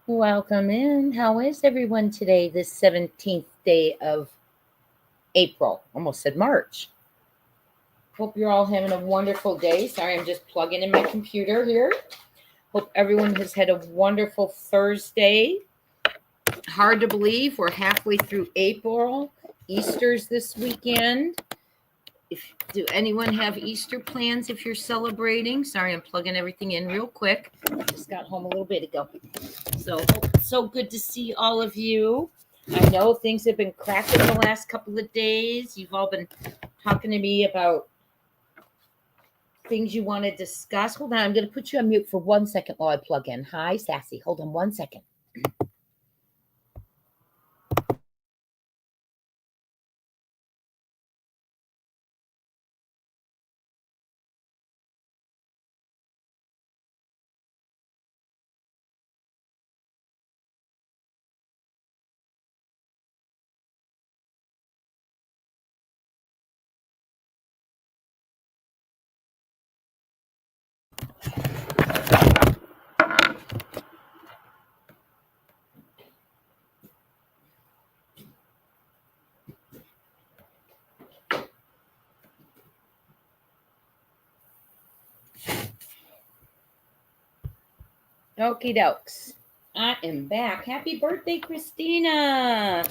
Welcome in. How is everyone today, this 17th day of April? Almost said March. Hope you're all having a wonderful day. Sorry, I'm just plugging in my computer here. Hope everyone has had a wonderful Thursday. Hard to believe we're halfway through April. Easter's this weekend. Do anyone have Easter plans if you're celebrating? Sorry, I'm plugging everything in real quick. Just got home a little bit ago. So good to see all of you. I know things have been cracking the last couple of days. You've all been talking to me about things you want to discuss. Hold on, I'm going to put you on mute for 1 second while I plug in. Hi, Sassy. Hold on 1 second. Okie dokes. I am back. Happy birthday, Christina.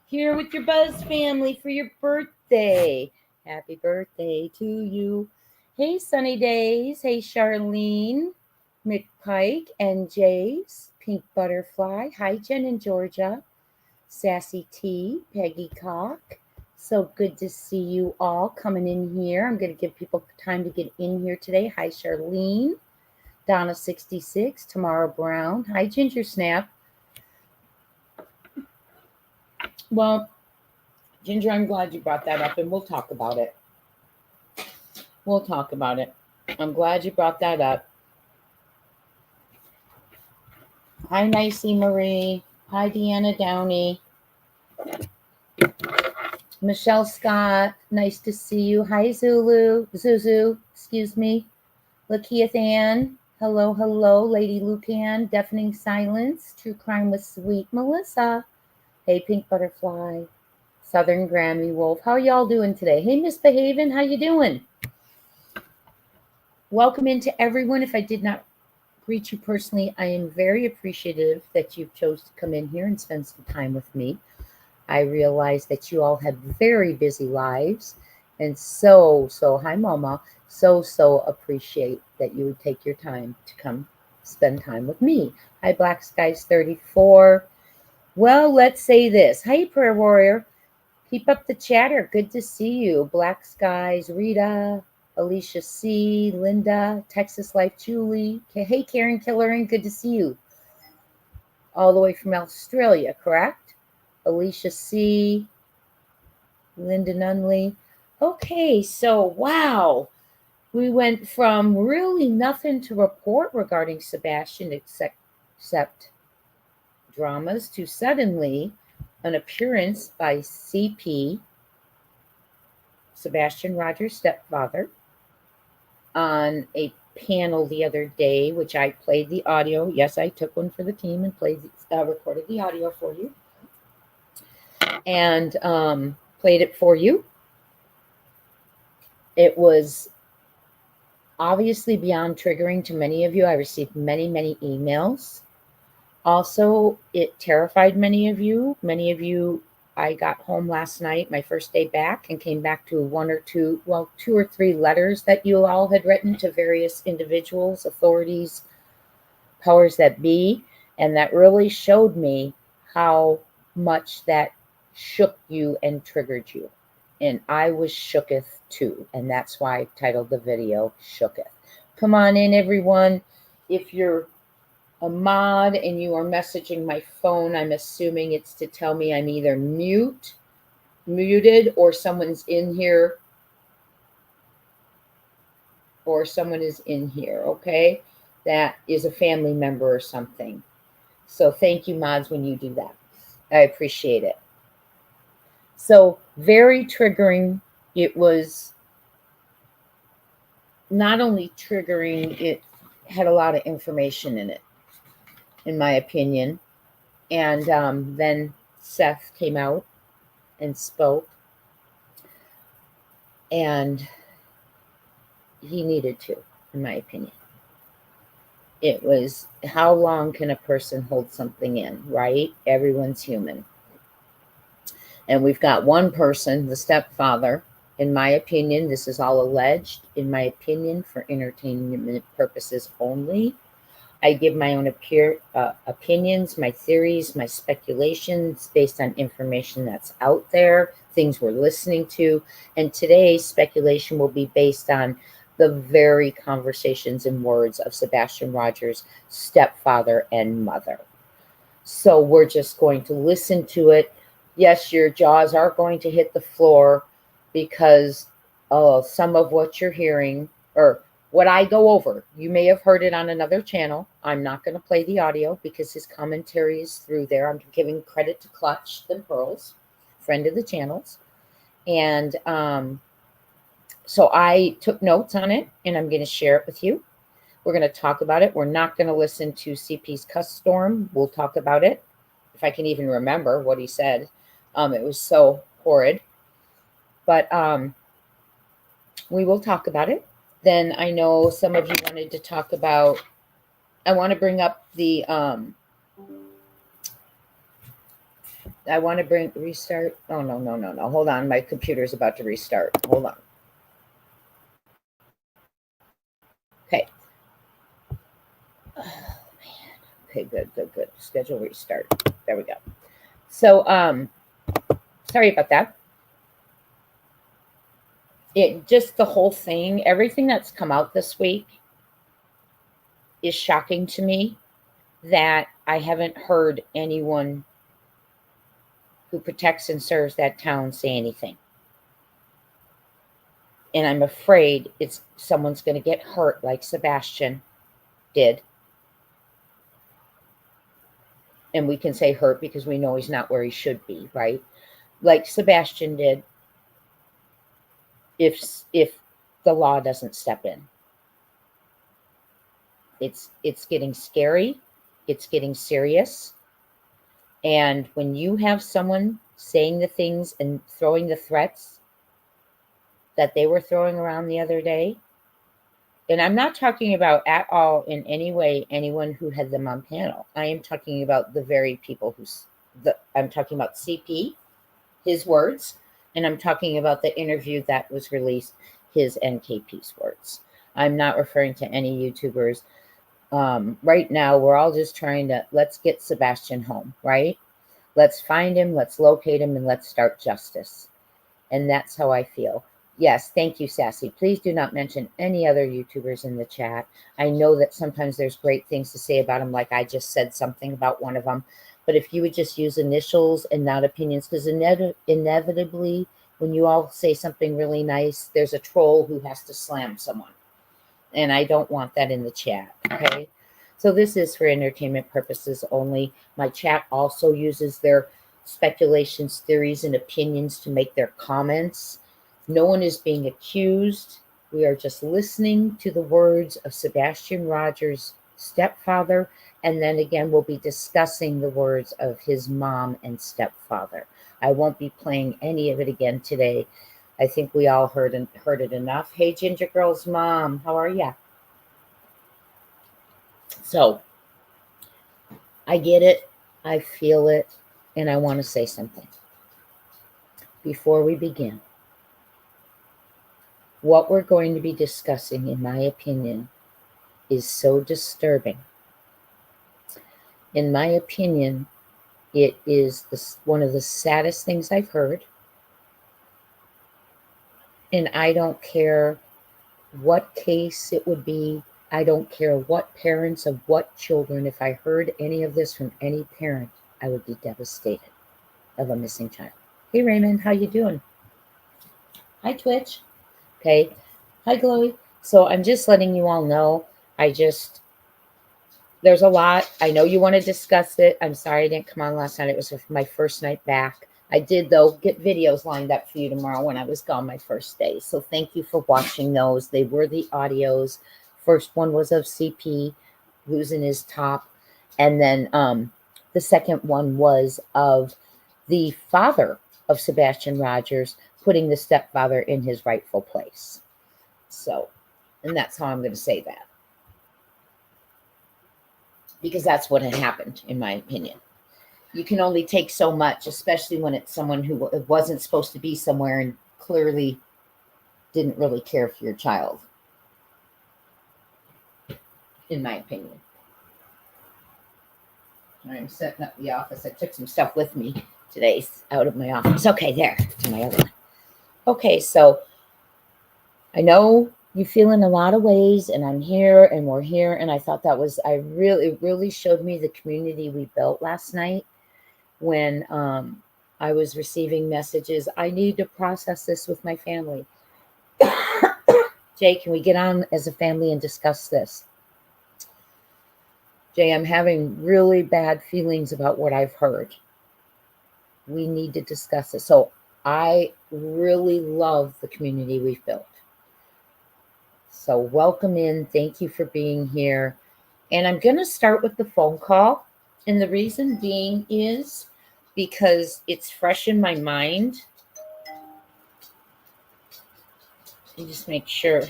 Here with your Buzz family for your birthday. Happy birthday to you. Hey, Sunny Days. Hey, Charlene, McPike, and Jace, Pink Butterfly. Hi, Jen and Georgia. Sassy T, Peggy Cock. So good to see you all coming in here. I'm going to give people time to get in here today. Hi, Charlene. Donna 66, Tamara Brown. Hi, Ginger Snap. Well, Ginger, I'm glad you brought that up, and we'll talk about it. I'm glad you brought that up. Hi, Nicey Marie. Hi, Deanna Downey. Michelle Scott, nice to see you. Hi, Zuzu, excuse me. Lakia Ann, hello, Lady Lucan, Deafening Silence, True Crime with Sweet Melissa. Hey, Pink Butterfly, Southern Grammy Wolf. How y'all doing today? Hey, Misbehavin', how you doing? Welcome into everyone. If I did not greet you personally, I am very appreciative that you chose to come in here and spend some time with me. I realize that you all have very busy lives, and so hi, Mama. So appreciate that you would take your time to come spend time with me. Hi, Black Skies 34. Well, let's say this. Hi, Prayer Warrior. Keep up the chatter. Good to see you. Black Skies, Rita, Alicia C, Linda, Texas Life, Julie. Hey, Karen Killering. Good to see you. All the way from Australia, correct? Alicia C, Linda Nunley. Okay, so wow. We went from really nothing to report regarding Sebastian except dramas to suddenly an appearance by CP, Sebastian Rogers' stepfather, on a panel the other day, which I played the audio. Yes, I took one for the team and recorded the audio for you and played it for you. It was obviously beyond triggering to many of you. I received many emails. Also, it terrified many of you. I got home last night, my first day back, and came back to two or three letters that you all had written to various individuals, authorities, powers that be, and that really showed me how much that shook you and triggered you. And I was shooketh too, and that's why I titled the video Shooketh. Come on in, everyone. If you're a mod and you are messaging my phone, I'm assuming it's to tell me I'm either muted, or someone's in here, or someone is in here, okay? That is a family member or something. So thank you, mods, when you do that. I appreciate it. So very triggering. It was not only triggering, it had a lot of information in it. in my opinion. And then Seth came out and spoke, and he needed to, in my opinion. It was, how long can a person hold something in, right? Everyone's human. And we've got one person, the stepfather, in my opinion, this is all alleged, in my opinion, for entertainment purposes only. I give my own opinions, my theories, my speculations based on information that's out there, things we're listening to. And today's speculation will be based on the very conversations and words of Sebastian Rogers' stepfather and mother. So we're just going to listen to it. Yes, your jaws are going to hit the floor because some of what you're hearing, or what I go over, you may have heard it on another channel. I'm not going to play the audio because his commentary is through there. I'm giving credit to Clutch Than Pearls, friend of the channels. And so I took notes on it, and I'm going to share it with you. We're going to talk about it. We're not going to listen to CP's cuss storm. We'll talk about it, if I can even remember what he said. It was so horrid. But we will talk about it. Then I know some of you wanted to talk about, I want to bring up the, restart. Oh, no. Hold on. My computer's about to restart. Hold on. Okay. Oh, man. Okay, good. Schedule restart. There we go. So, sorry about that. Just the whole thing, everything that's come out this week is shocking to me, that I haven't heard anyone who protects and serves that town say anything. And I'm afraid someone's going to get hurt like Sebastian did. And we can say hurt because we know he's not where he should be, right? Like Sebastian did, if the law doesn't step in. It's getting scary. It's getting serious. And when you have someone saying the things and throwing the threats that they were throwing around the other day, and I'm not talking about at all in any way anyone who had them on panel. I am talking about the very people I'm talking about CP, his words, and I'm talking about the interview that was released, his NKP's words. I'm not referring to any YouTubers. Right now, we're all just trying to, let's get Sebastian home, right? Let's find him, let's locate him, and let's start justice. And that's how I feel. Yes, thank you, Sassy. Please do not mention any other YouTubers in the chat. I know that sometimes there's great things to say about them, like I just said something about one of them. But if you would just use initials and not opinions, because inevitably, when you all say something really nice, there's a troll who has to slam someone. And I don't want that in the chat, okay? So this is for entertainment purposes only. My chat also uses their speculations, theories, and opinions to make their comments. No one is being accused. We are just listening to the words of Sebastian Rogers' stepfather, and then again, we'll be discussing the words of his mom and stepfather. I won't be playing any of it again today. I think we all heard it enough. Hey, Ginger Girl's mom, how are ya? So, I get it, I feel it, and I want to say something. Before we begin, what we're going to be discussing, in my opinion, is so disturbing. In my opinion, it is one of the saddest things I've heard. And I don't care what case it would be. I don't care what parents of what children. If I heard any of this from any parent, I would be devastated of a missing child. Hey, Raymond, how you doing? Hi, Twitch. Okay. Hi, Chloe. So I'm just letting you all know, there's a lot. I know you want to discuss it. I'm sorry I didn't come on last night. It was my first night back. I did, though, get videos lined up for you tomorrow when I was gone my first day. So thank you for watching those. They were the audios. First one was of CP losing his top. And then the second one was of the father of Sebastian Rogers putting the stepfather in his rightful place. So, and that's how I'm going to say that. Because that's what had happened, in my opinion. You can only take so much, especially when it's someone who wasn't supposed to be somewhere and clearly didn't really care for your child, in my opinion. I'm setting up the office. I took some stuff with me today out of my office. Okay, there, to my other one. Okay, so I know you feel in a lot of ways, and I'm here, and we're here, and I thought that was, it really showed me the community we built last night when I was receiving messages. I need to process this with my family. Jay, can we get on as a family and discuss this? Jay, I'm having really bad feelings about what I've heard. We need to discuss it. So I really love the community we've built. So welcome in. Thank you for being here. And I'm going to start with the phone call. And the reason being is because it's fresh in my mind. Let me just make sure.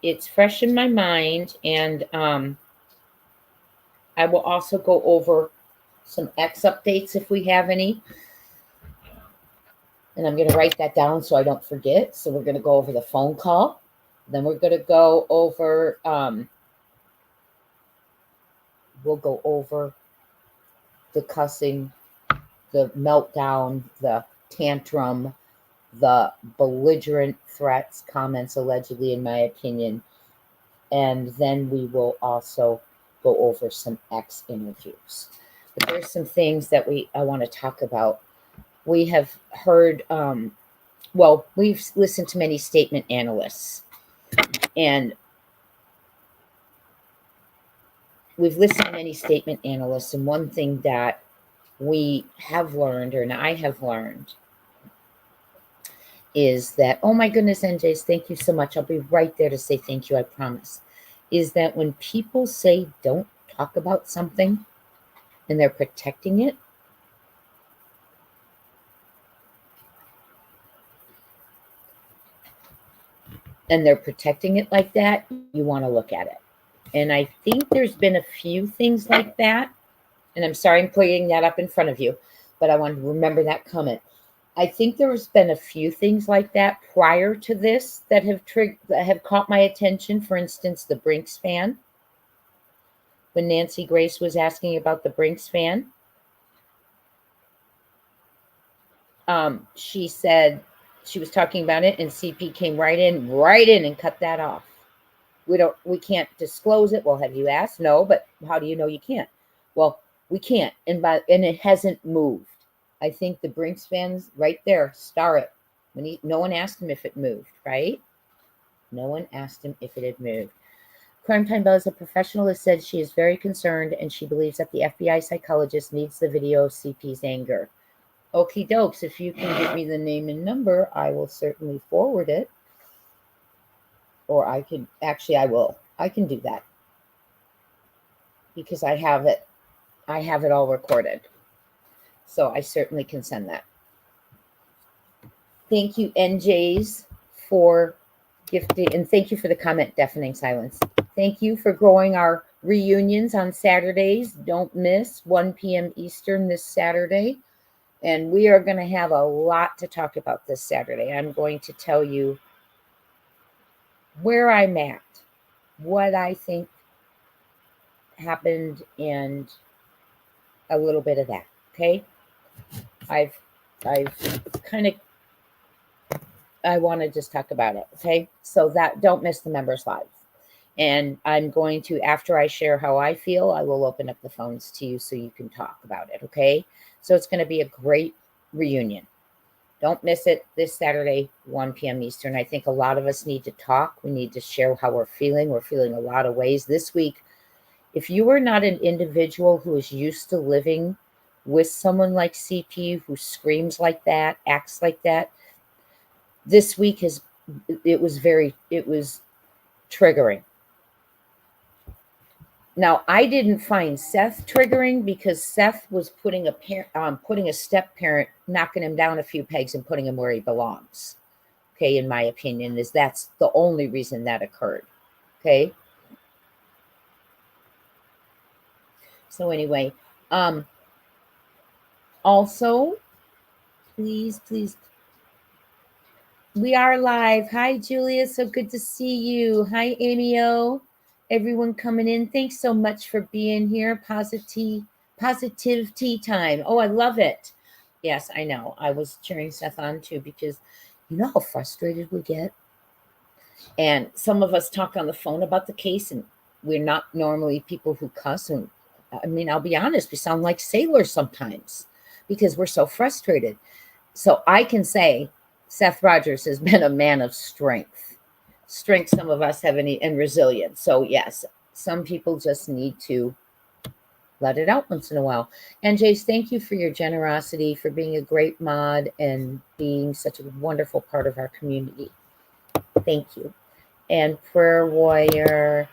It's fresh in my mind. And I will also go over some X updates if we have any. And I'm going to write that down so I don't forget. So we're going to go over the phone call. Then we're going to go over, we'll go over the cussing, the meltdown, the tantrum, the belligerent threats, comments, allegedly, in my opinion. And then we will also go over some X interviews. But there's some things that I want to talk about. We have heard, we've listened to many statement analysts, and we've listened to many statement analysts. And one thing that we have learned, or I have learned, is that, oh my goodness, NJs, thank you so much. I'll be right there to say thank you, I promise. Is that when people say don't talk about something and they're protecting it, like that, you want to look at it. And I think there's been a few things like that. And I'm sorry I'm putting that up in front of you, but I want to remember that comment. I think there's been a few things like that prior to this that have caught my attention. For instance, the Brinks fan. When Nancy Grace was asking about the Brinks fan, she said she was talking about it, and CP came right in and cut that off. We can't disclose it. Well, have you asked? No, but how do you know you can't? Well, we can't, and it hasn't moved. I think the Brinks fans right there star it. No one asked him if it moved, right? No one asked him if it had moved. Crime Time Bell, as a professional, has said she is very concerned, and she believes that the FBI psychologist needs the video of CP's anger. Okie dokes, if you can give me the name and number, I will certainly forward it. Or I can do that. Because I have it all recorded. So I certainly can send that. Thank you, NJs, for gifting, and thank you for the comment, Deafening Silence. Thank you for growing our reunions on Saturdays. Don't miss 1 p.m. Eastern this Saturday. And we are going to have a lot to talk about this Saturday. I'm going to tell you where I'm at, what I think happened, and a little bit of that. Okay. I want to just talk about it. Okay. So that don't miss the members live. And I'm going to, after I share how I feel, I will open up the phones to you so you can talk about it. Okay. So it's going to be a great reunion. Don't miss it this Saturday, 1 p.m. Eastern. I think a lot of us need to talk. We need to share how we're feeling. We're feeling a lot of ways this week. If you are not an individual who is used to living with someone like CP who screams like that, acts like that, this week it was triggering. Now, I didn't find Seth triggering because Seth was putting a step parent, knocking him down a few pegs and putting him where he belongs. Okay, in my opinion, that's the only reason that occurred. Okay. So anyway, also, please, we are live. Hi, Julia. So good to see you. Hi, Amy O. Everyone coming in. Thanks so much for being here. Positive tea time. Oh, I love it. Yes, I know. I was cheering Seth on too because you know how frustrated we get. And some of us talk on the phone about the case, and we're not normally people who cuss. And I mean, I'll be honest, we sound like sailors sometimes because we're so frustrated. So I can say Seth Rogers has been a man of strength. Strength some of us have and resilience. So yes, some people just need to let it out once in a while. And Jace, thank you for your generosity, for being a great mod and being such a wonderful part of our community. Thank you. And Prayer Warrior,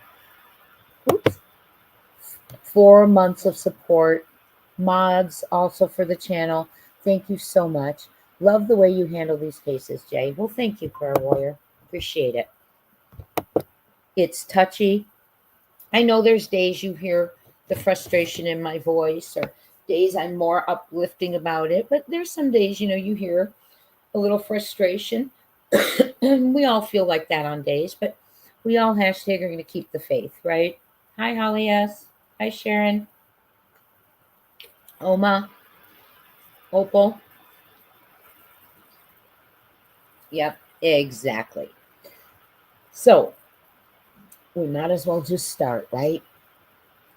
4 months of support. Mods also for the channel. Thank you so much. Love the way you handle these cases, Jay. Well, thank you, Prayer Warrior. Appreciate it. It's touchy. I know there's days you hear the frustration in my voice, or days I'm more uplifting about it, but there's some days, you hear a little frustration. And we all feel like that on days, but we all # are going to keep the faith, right? Hi, Holly S. Hi, Sharon. Oma. Opal. Yep, exactly. So we might as well just start, right?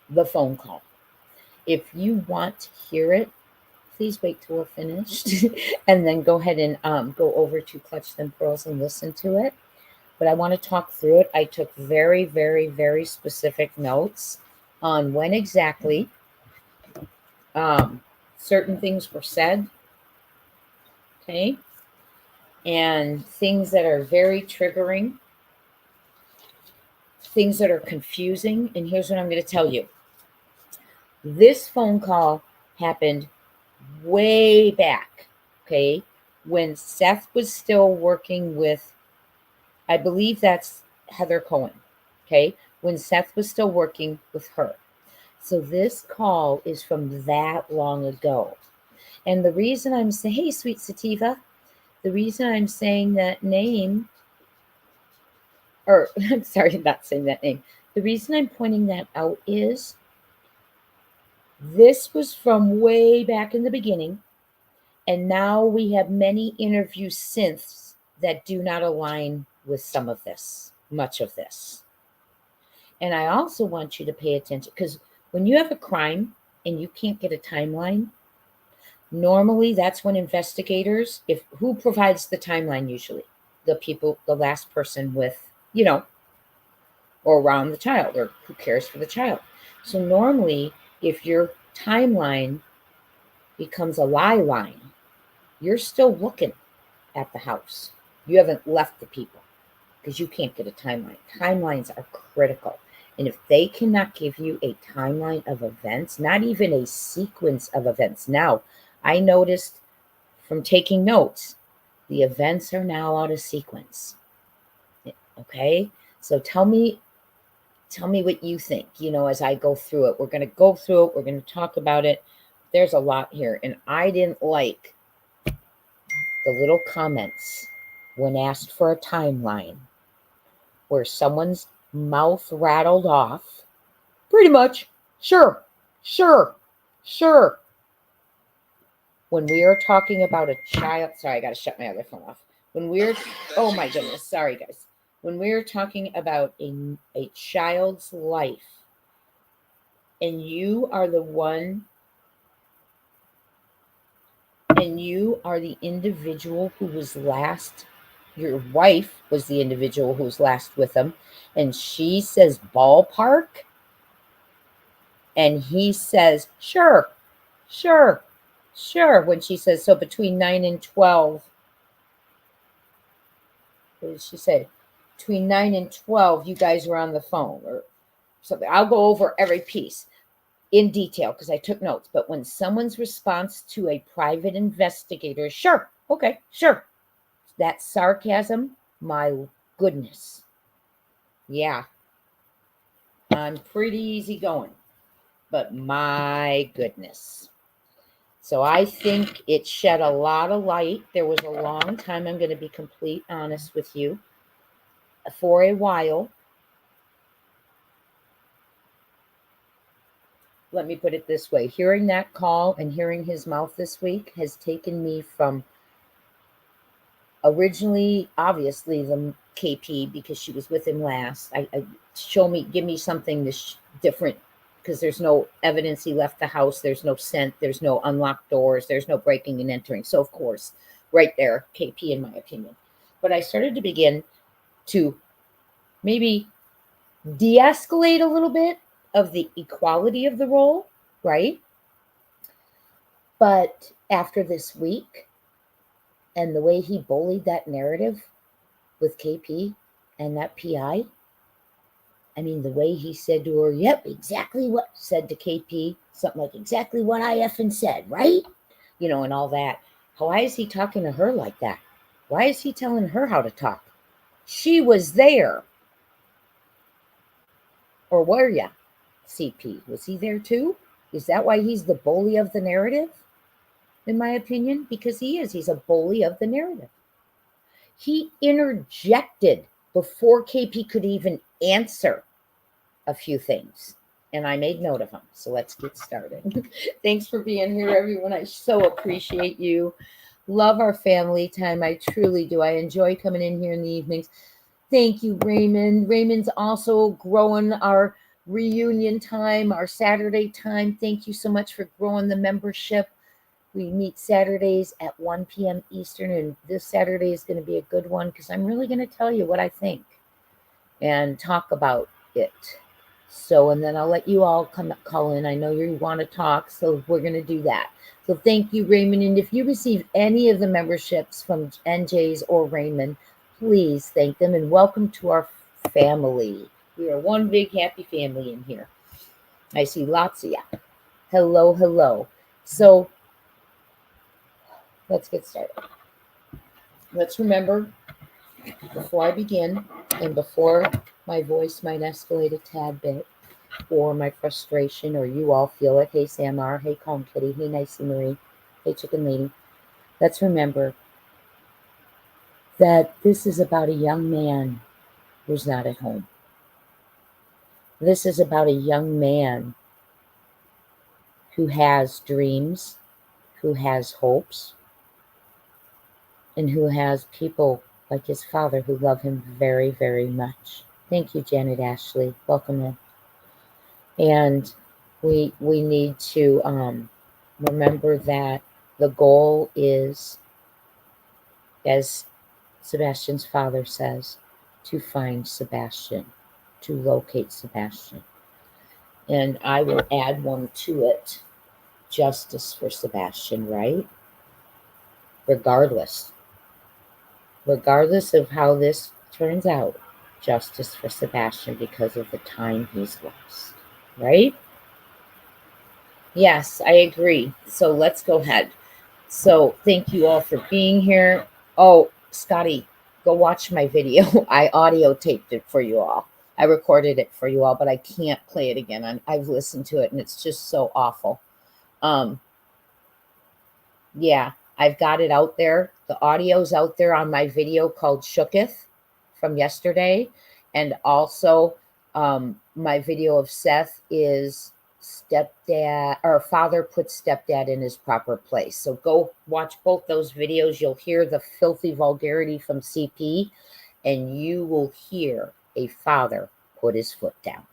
The phone call. If you want to hear it, please wait till we're finished and then go ahead and go over to Clutch Them Pearls and listen to it. But I want to talk through it. I took very, very, very specific notes on when exactly certain things were said. Okay. And things that are very triggering, things that are confusing. And here's what I'm going to tell you. This phone call happened way back, okay, when Seth was still working with, I believe that's Heather Cohen, okay, when Seth was still working with her. So this call is from that long ago. And the reason I'm saying, hey, Sweet Sativa, the reason I'm saying that name, or I'm sorry, not saying that name. The reason I'm pointing that out is this was from way back in the beginning. And now we have many interviews since that do not align with some of this, much of this. And I also want you to pay attention, because when you have a crime and you can't get a timeline, normally that's when investigators, who provides the timeline usually? The people, the last person with, or around the child, or who cares for the child. So normally, if your timeline becomes a lie line, you're still looking at the house. You haven't left the people because you can't get a timeline. Timelines are critical. And if they cannot give you a timeline of events, not even a sequence of events. Now, I noticed from taking notes, the events are now out of sequence. Okay? So tell me what you think, as I go through it. We're going to go through it. We're going to talk about it. There's a lot here. And I didn't like the little comments when asked for a timeline where someone's mouth rattled off pretty much, sure. When we are talking about a child, sorry, I got to shut my other phone off. Oh my goodness, sorry guys. When we are talking about a child's life, and you are the one, and you are the individual who was last, your wife was the individual who was last with him, and she says ballpark, and he says, sure, when she says, so between 9 and 12, what did she say? Between 9 and 12, you guys were on the phone, or something. I'll go over every piece in detail because I took notes. But when someone's response to a private investigator, sure, okay, sure. That sarcasm, my goodness. Yeah, I'm pretty easygoing, but my goodness. So I think it shed a lot of light. There was a long time, I'm going to be complete honest with you, for a while. Let me put it this way. Hearing that call and hearing his mouth this week has taken me from originally, obviously, the KP, because she was with him last. Give me something different, because there's no evidence he left the house. There's no scent. There's no unlocked doors. There's no breaking and entering. So, of course, right there, KP, in my opinion. But I started to begin to maybe de-escalate a little bit of the equality of the role, right? But after this week and the way he bullied that narrative with KP and that PI, I mean, the way he said to her, yep, exactly what said to KP, something like exactly what I effing said, right? You know, and all that. Why is he talking to her like that? Why is he telling her how to talk? She was there. Or were ya, CP? Was he there too? Is that why he's the bully of the narrative? In my opinion, because he is. He's a bully of the narrative. He interjected before KP could even answer a few things. And I made note of them. So let's get started. Thanks for being here, everyone. I so appreciate you. Love our family time. I truly do. I enjoy coming in here in the evenings. Thank you, Raymond. Raymond's also growing our reunion time, our Saturday time. Thank you so much for growing the membership. We meet Saturdays at 1 p.m. Eastern, and this Saturday is going to be a good one because I'm really going to tell you what I think and talk about it. So, and then I'll let you all call in. I know you want to talk, so we're going to do that. So thank you, Raymond. And if you receive any of the memberships from NJ's or Raymond, please thank them and welcome to our family. We are one big happy family in here. I see lots of you. Hello, hello. So let's get started. Let's remember, before I begin, and before my voice might escalate a tad bit, or my frustration, or you all feel it. Hey, Sam R. Hey, Calm Kitty. Hey, Nicey Marie. Hey, Chicken Lady. Let's remember that this is about a young man who's not at home. This is about a young man who has dreams, who has hopes, and who has people like his father who love him very, very much. Thank you, Janet Ashley. Welcome in. And we need to remember that the goal is, as Sebastian's father says, to find Sebastian, to locate Sebastian. And I will add one to it, justice for Sebastian, right? Regardless of how this turns out, justice for Sebastian because of the time he's lost, right? Yes, I agree. So let's go ahead. So thank you all for being here. Oh, Scotty, go watch my video. I audio taped it for you all. I recorded it for you all, but I can't play it again. I've listened to it and it's just so awful. Yeah, I've got it out there. The audio's out there on my video called Shooketh from yesterday. And also my video of Seth is stepdad, or father puts stepdad in his proper place. So go watch both those videos. You'll hear the filthy vulgarity from CP, and you will hear a father put his foot down.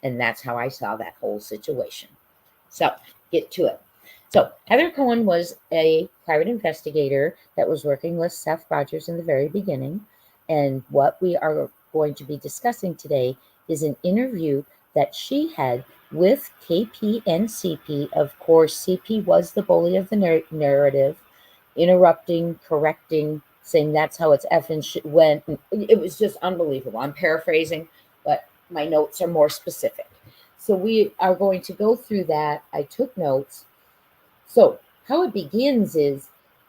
And that's how I saw that whole situation. So get to it. So Heather Cohen was a private investigator that was working with Seth Rogers in the very beginning. And what we are going to be discussing today is an interview that she had with KP and CP. Of course, CP was the bully of the narrative, interrupting, correcting, saying that's how it's effing went. It was just unbelievable. I'm paraphrasing, but My notes are more specific. So we are going to go through that. I took notes. So how it begins is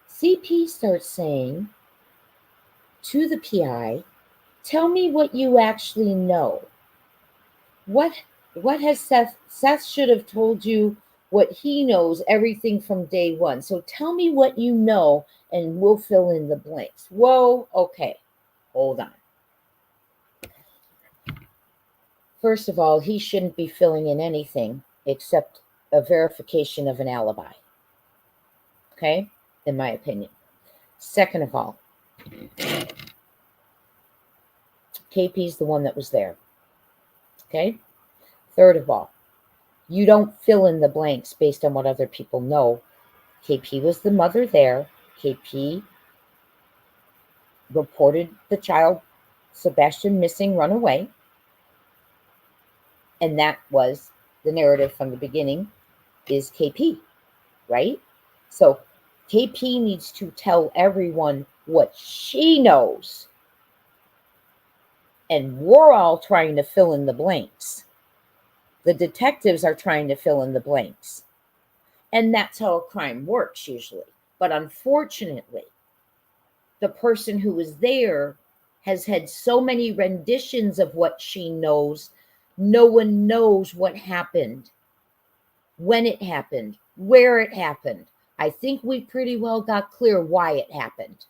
CP starts saying to the PI, tell me what you actually know. What has Seth should have told you what he knows, everything from day one. So tell me what you know and we'll fill in the blanks. Whoa, okay, hold on. First of all, he shouldn't be filling in anything except a verification of an alibi. Okay, in my opinion. Second of all, KP's the one that was there. Okay. Third of all, you don't fill in the blanks based on what other people know. KP was the mother there. KP reported the child, Sebastian, missing, run away. And that was the narrative from the beginning, is KP, right? So KP needs to tell everyone what she knows. And we're all trying to fill in the blanks. The detectives are trying to fill in the blanks. And that's how a crime works usually. But unfortunately, the person who was there has had so many renditions of what she knows. No one knows what happened, when it happened, where it happened. I think we pretty well got clear why it happened.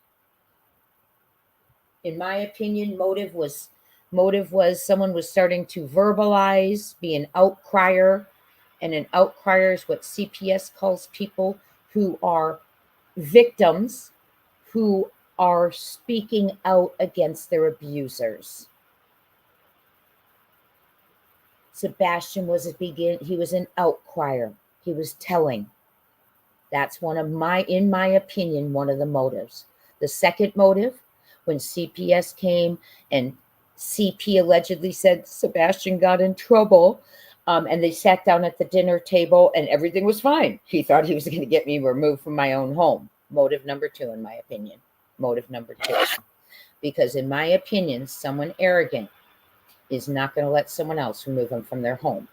In my opinion, motive was someone was starting to verbalize, be an outcrier. And an outcrier is what CPS calls people who are victims, who are speaking out against their abusers. Sebastian was he was an outcrier. He was telling. That's in my opinion, one of the motives. The second motive, when CPS came and CP allegedly said Sebastian got in trouble, and they sat down at the dinner table and everything was fine. He thought he was going to get me removed from my own home. Motive number 2, in my opinion. Motive number 2. Because in my opinion, someone arrogant is not going to let someone else remove them from their home.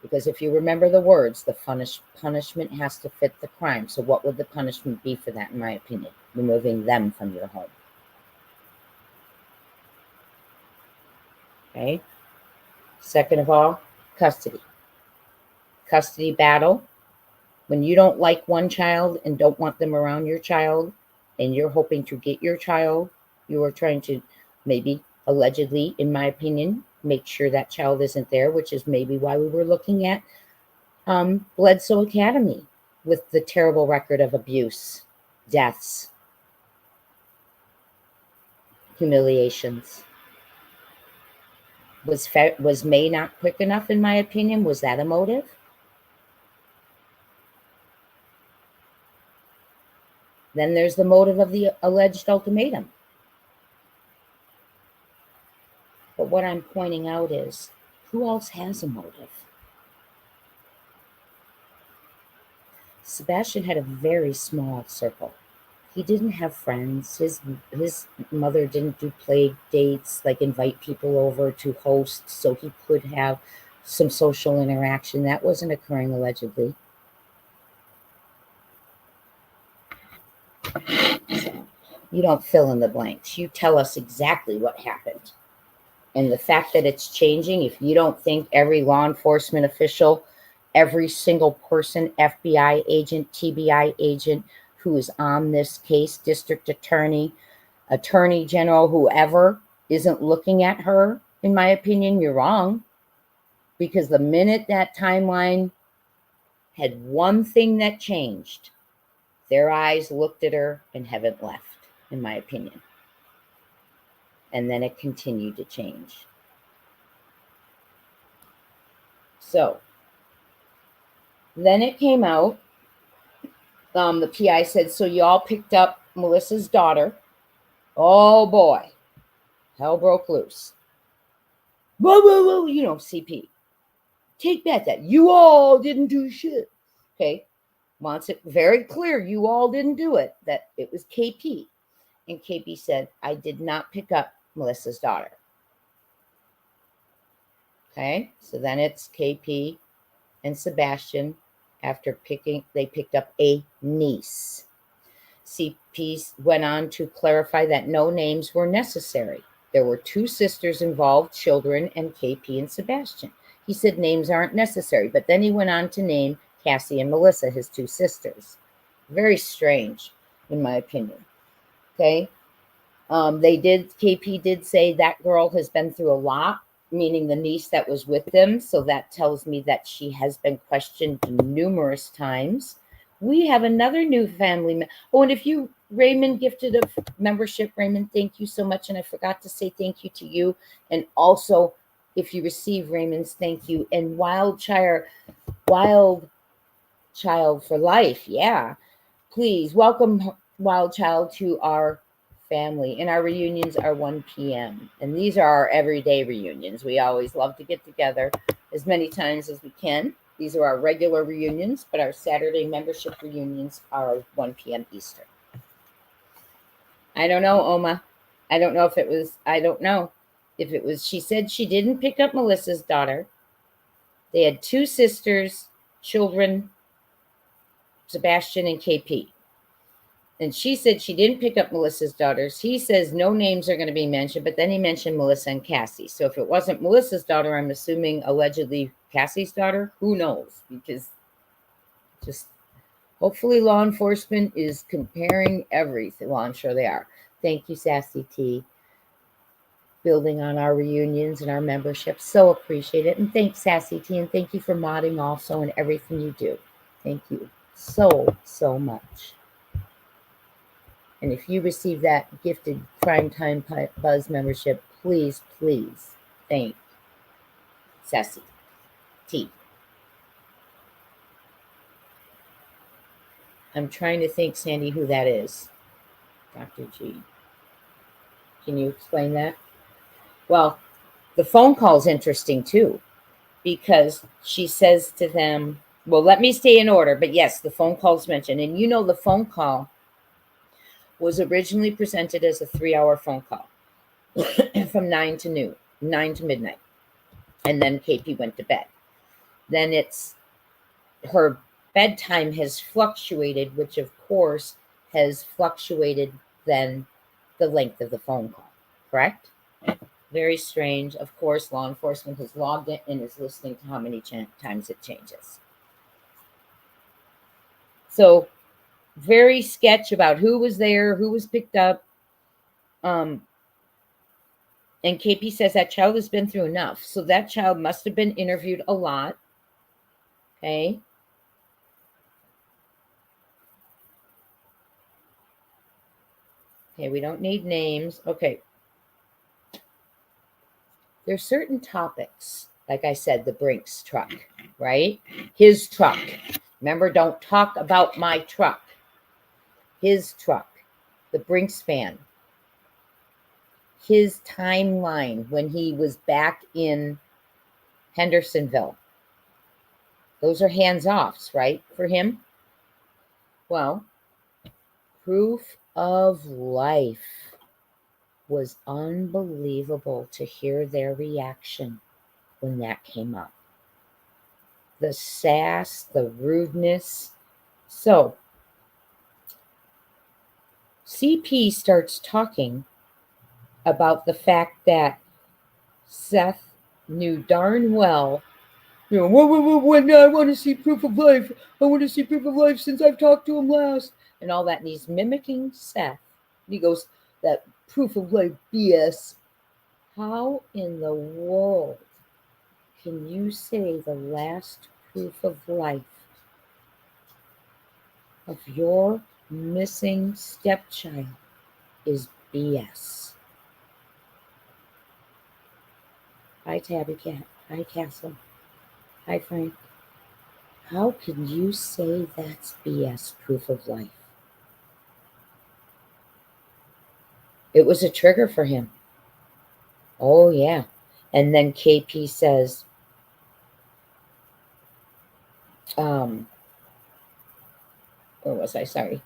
Because if you remember the words, the punishment has to fit the crime. So what would the punishment be for that, in my opinion? Removing them from your home. Okay. Second of all, custody. Custody battle. When you don't like one child and don't want them around your child, and you're hoping to get your child, you are trying to maybe, allegedly, in my opinion, make sure that child isn't there, which is maybe why we were looking at Bledsoe Academy with the terrible record of abuse, deaths, humiliations. Was May not quick enough, in my opinion? Was that a motive? Then there's the motive of the alleged ultimatum. But what I'm pointing out is, who else has a motive? Sebastian had a very small circle. He didn't have friends. His mother didn't do play dates, like invite people over to host so he could have some social interaction. That wasn't occurring, allegedly. So, you don't fill in the blanks. You tell us exactly what happened. And the fact that it's changing, if you don't think every law enforcement official, every single person, FBI agent, TBI agent who is on this case, district attorney, attorney general, whoever, isn't looking at her, in my opinion, you're wrong. Because the minute that timeline had one thing that changed, their eyes looked at her and haven't left, in my opinion. And then it continued to change. So then it came out. The PI said, so y'all picked up Melissa's daughter. Oh boy, hell broke loose. Whoa, whoa, whoa, CP. Take that you all didn't do shit. Okay, wants it very clear you all didn't do it, that it was KP. And KP said, I did not pick up Melissa's daughter. Okay, so then it's KP and Sebastian. After they picked up a niece. CP went on to clarify that no names were necessary. There were 2 sisters involved, children, and KP and Sebastian. He said names aren't necessary, but then he went on to name Cassie and Melissa, his 2 sisters. Very strange, in my opinion. Okay. KP did say that girl has been through a lot, meaning the niece that was with them. So that tells me that she has been questioned numerous times. We have another new family. Oh, and if you, Raymond, gifted a membership, Raymond, thank you so much. And I forgot to say thank you to you. And also, if you receive Raymond's thank you. And Wild Child for Life. Yeah. Please welcome Wild Child to our family. And our reunions are 1 p.m. And these are our everyday reunions. We always love to get together as many times as we can. These are our regular reunions, but our Saturday membership reunions are 1 p.m. Eastern. I don't know, Oma. I don't know if it was, she said she didn't pick up Melissa's daughter. They had 2 sisters, children, Sebastian and KP. And she said she didn't pick up Melissa's daughters. He says no names are going to be mentioned, but then he mentioned Melissa and Cassie. So if it wasn't Melissa's daughter, I'm assuming allegedly Cassie's daughter. Who knows? Because just hopefully law enforcement is comparing everything. Well, I'm sure they are. Thank you, Sassy T. Building on our reunions and our membership. So appreciate it. And thanks, Sassy T. And thank you for modding also and everything you do. Thank you so, so much. And if you receive that gifted Primetime Buzz membership, please, please thank Sassy T. I'm trying to think, Sandy, who that is. Dr. G. Can you explain that? Well, the phone call is interesting, too, because she says to them, well, let me stay in order. But yes, the phone call is mentioned. And you know the phone call was originally presented as a 3-hour phone call from 9 to midnight. And then KP went to bed. Then her bedtime has fluctuated, which of course has fluctuated then the length of the phone call, correct? Very strange. Of course, law enforcement has logged it and is listening to how many times it changes. So very sketch about who was there, who was picked up. And KP says that child has been through enough. So that child must have been interviewed a lot. Okay. Okay, we don't need names. Okay. There's certain topics, like I said, the Brinks truck, right? His truck. Remember, don't talk about my truck. His truck, the Brinks van. His timeline when he was back in Hendersonville. Those are hands-offs, right, for him? Well, Proof of Life was unbelievable to hear their reaction when that came up. The sass, the rudeness. So, CP starts talking about the fact that Seth knew darn well, when I want to see proof of life. I want to see proof of life since I've talked to him last. And all that. And he's mimicking Seth. And he goes, that proof of life BS. How in the world can you say the last proof of life of your missing stepchild is BS? Hi, Tabby Cat. Hi, Castle. Hi, Frank. How can you say that's BS proof of life? It was a trigger for him. Oh, yeah. And then KP says, where was I? Sorry.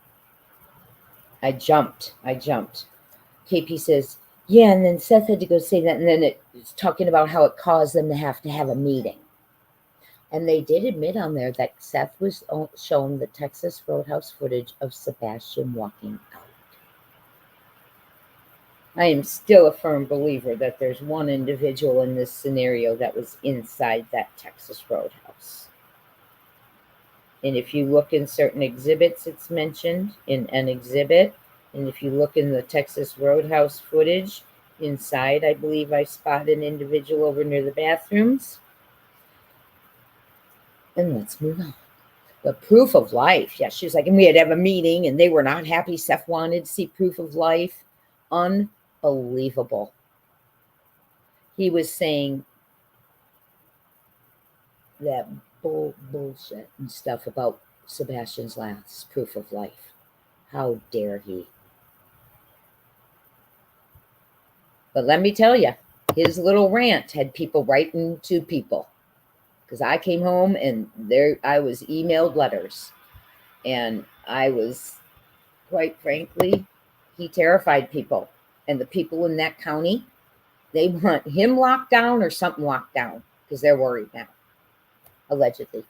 I jumped. KP says, Yeah, and then Seth had to go say that, and then it's talking about how it caused them to have a meeting. And they did admit on there that Seth was shown the Texas Roadhouse footage of Sebastian walking out. I am still a firm believer that there's one individual in this scenario that was inside that Texas Roadhouse. And if you look in certain exhibits, it's mentioned in an exhibit. And if you look in the Texas Roadhouse footage, inside, I believe I spot an individual over near the bathrooms. And let's move on. But proof of life. Yeah, she was like, and we had to have a meeting, and they were not happy. Seth wanted to see proof of life. Unbelievable. He was saying that bullshit and stuff about Sebastian's last proof of life. How dare he? But let me tell you, his little rant had people writing to people. Because I came home and there I was emailed letters. And I was, quite frankly, he terrified people. And the people in that county, they want him locked down or something locked down because they're worried now, allegedly.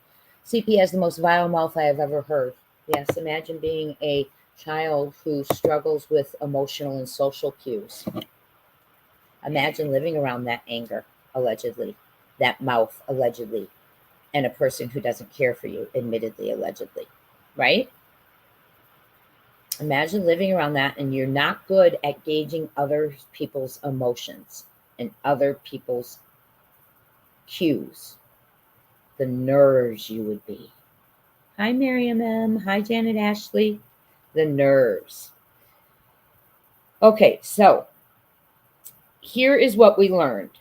CP has the most vile mouth I have ever heard. Yes, imagine being a child who struggles with emotional and social cues. Imagine living around that anger, allegedly, that mouth, allegedly, and a person who doesn't care for you, admittedly, allegedly, right? Imagine living around that and you're not good at gauging other people's emotions and other people's cues. The nerves you would be. Hi, Miriam M. Hi, Janet Ashley. The nerves. Okay, so here is what we learned.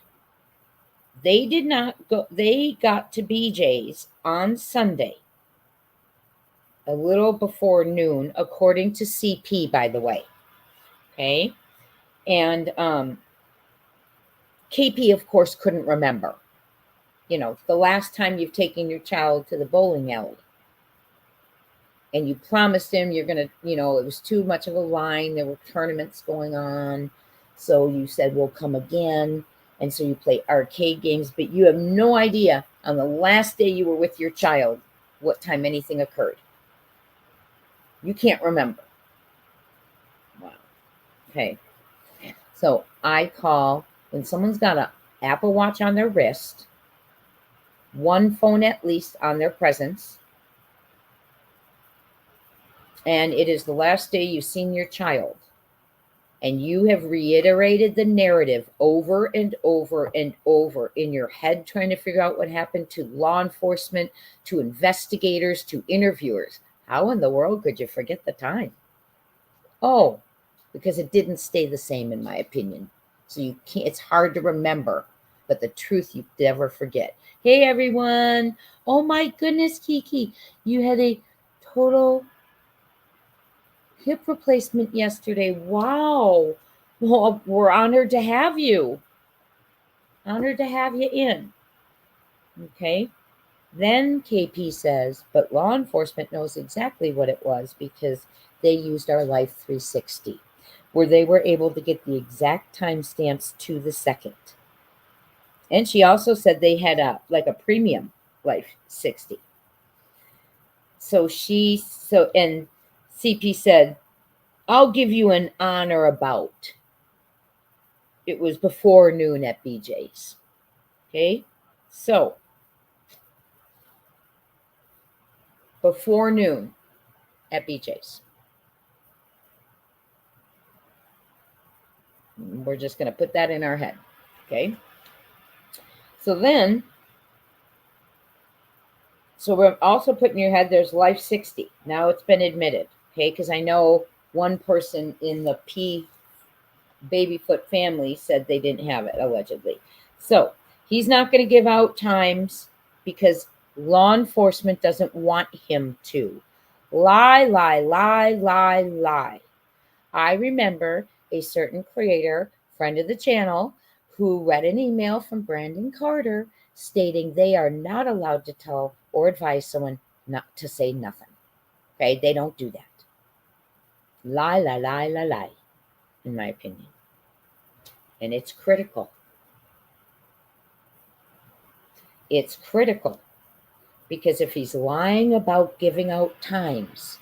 They did not go, they got to BJ's on Sunday, a little before noon, according to CP, by the way. Okay. And KP, of course, couldn't remember. You know, the last time you've taken your child to the bowling alley. And you promised him you're going to, you know, it was too much of a line. There were tournaments going on. So you said, we'll come again. And so you play arcade games, but you have no idea on the last day you were with your child what time anything occurred. You can't remember. Wow. Okay. So I call when someone's got an Apple Watch on their wrist, one phone at least on their presence, and it is the last day you've seen your child, and you have reiterated the narrative over and over and over in your head, trying to figure out what happened to law enforcement, to investigators, to interviewers. How in the world could you forget the time? Oh, because it didn't stay the same, in my opinion. So you can't, it's hard to remember, but the truth you never forget. Hey, everyone. Oh, my goodness, Kiki. You had a total hip replacement yesterday. Wow. Well, we're honored to have you. Honored to have you in. Okay. Then KP says, but law enforcement knows exactly what it was because they used our Life 360, where they were able to get the exact timestamps to the second. And she also said they had a premium Life 60. And CP said, I'll give you an on or about. It was before noon at BJ's. Okay. So before noon at BJ's. We're just going to put that in our head. Okay. So we're also putting in your head there's Life 60. Now it's been admitted. Okay. Because I know one person in the P Babyfoot family said they didn't have it, allegedly. So he's not going to give out times because law enforcement doesn't want him to. Lie, lie, lie, lie, lie. I remember a certain creator, friend of the channel, who read an email from Brandon Carter stating they are not allowed to tell or advise someone not to say nothing. Okay, they don't do that. Lie, lie, lie, lie, lie, in my opinion. And it's critical. It's critical because if he's lying about giving out times,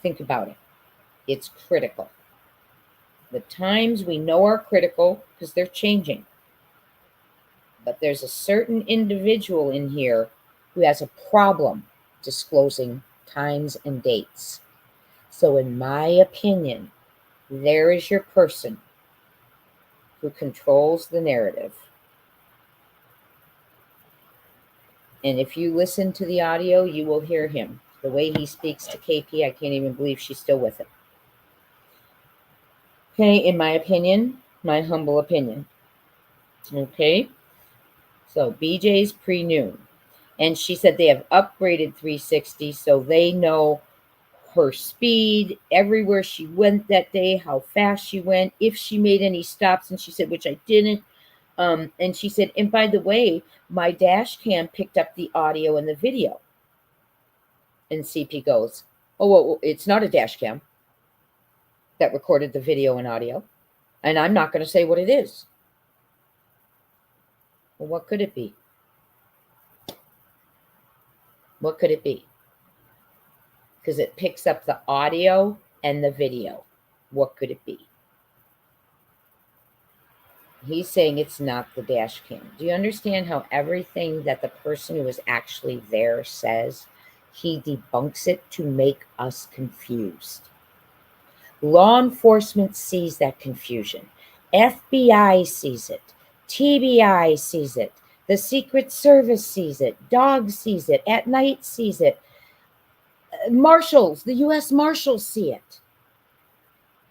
think about it. It's critical. The times we know are critical because they're changing. But there's a certain individual in here who has a problem disclosing times and dates. So in my opinion, there is your person who controls the narrative. And if you listen to the audio, you will hear him. The way he speaks to KP, I can't even believe she's still with him. Okay, in my opinion, my humble opinion. Okay, so BJ's pre-noon. And she said they have upgraded 360, so they know her speed, everywhere she went that day, how fast she went, if she made any stops. And she said, which I didn't. And she said, and by the way, my dash cam picked up the audio and the video. And CP goes, oh, well, it's not a dash cam that recorded the video and audio. And I'm not going to say what it is. Well, what could it be? What could it be? Because it picks up the audio and the video. What could it be? He's saying it's not the dash cam. Do you understand how everything that the person who was actually there says, he debunks it to make us confused? Law enforcement sees that confusion. FBI sees it. TBI sees it. The Secret Service sees it. Dog sees it. At Night sees it. Marshals, the U.S. Marshals see it.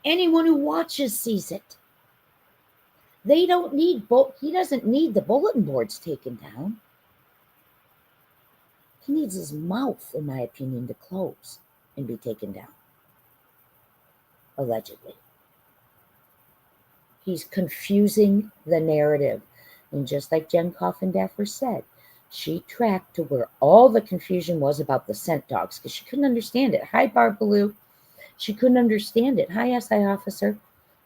Anyone who watches sees it. They don't need he doesn't need the bulletin boards taken down. He needs his mouth, in my opinion, to close and be taken down. Allegedly. He's confusing the narrative. And just like Jen Coffindaffer said, she tracked to where all the confusion was about the scent dogs because she couldn't understand it. Hi, Barb Ballou. She couldn't understand it. Hi, SI officer.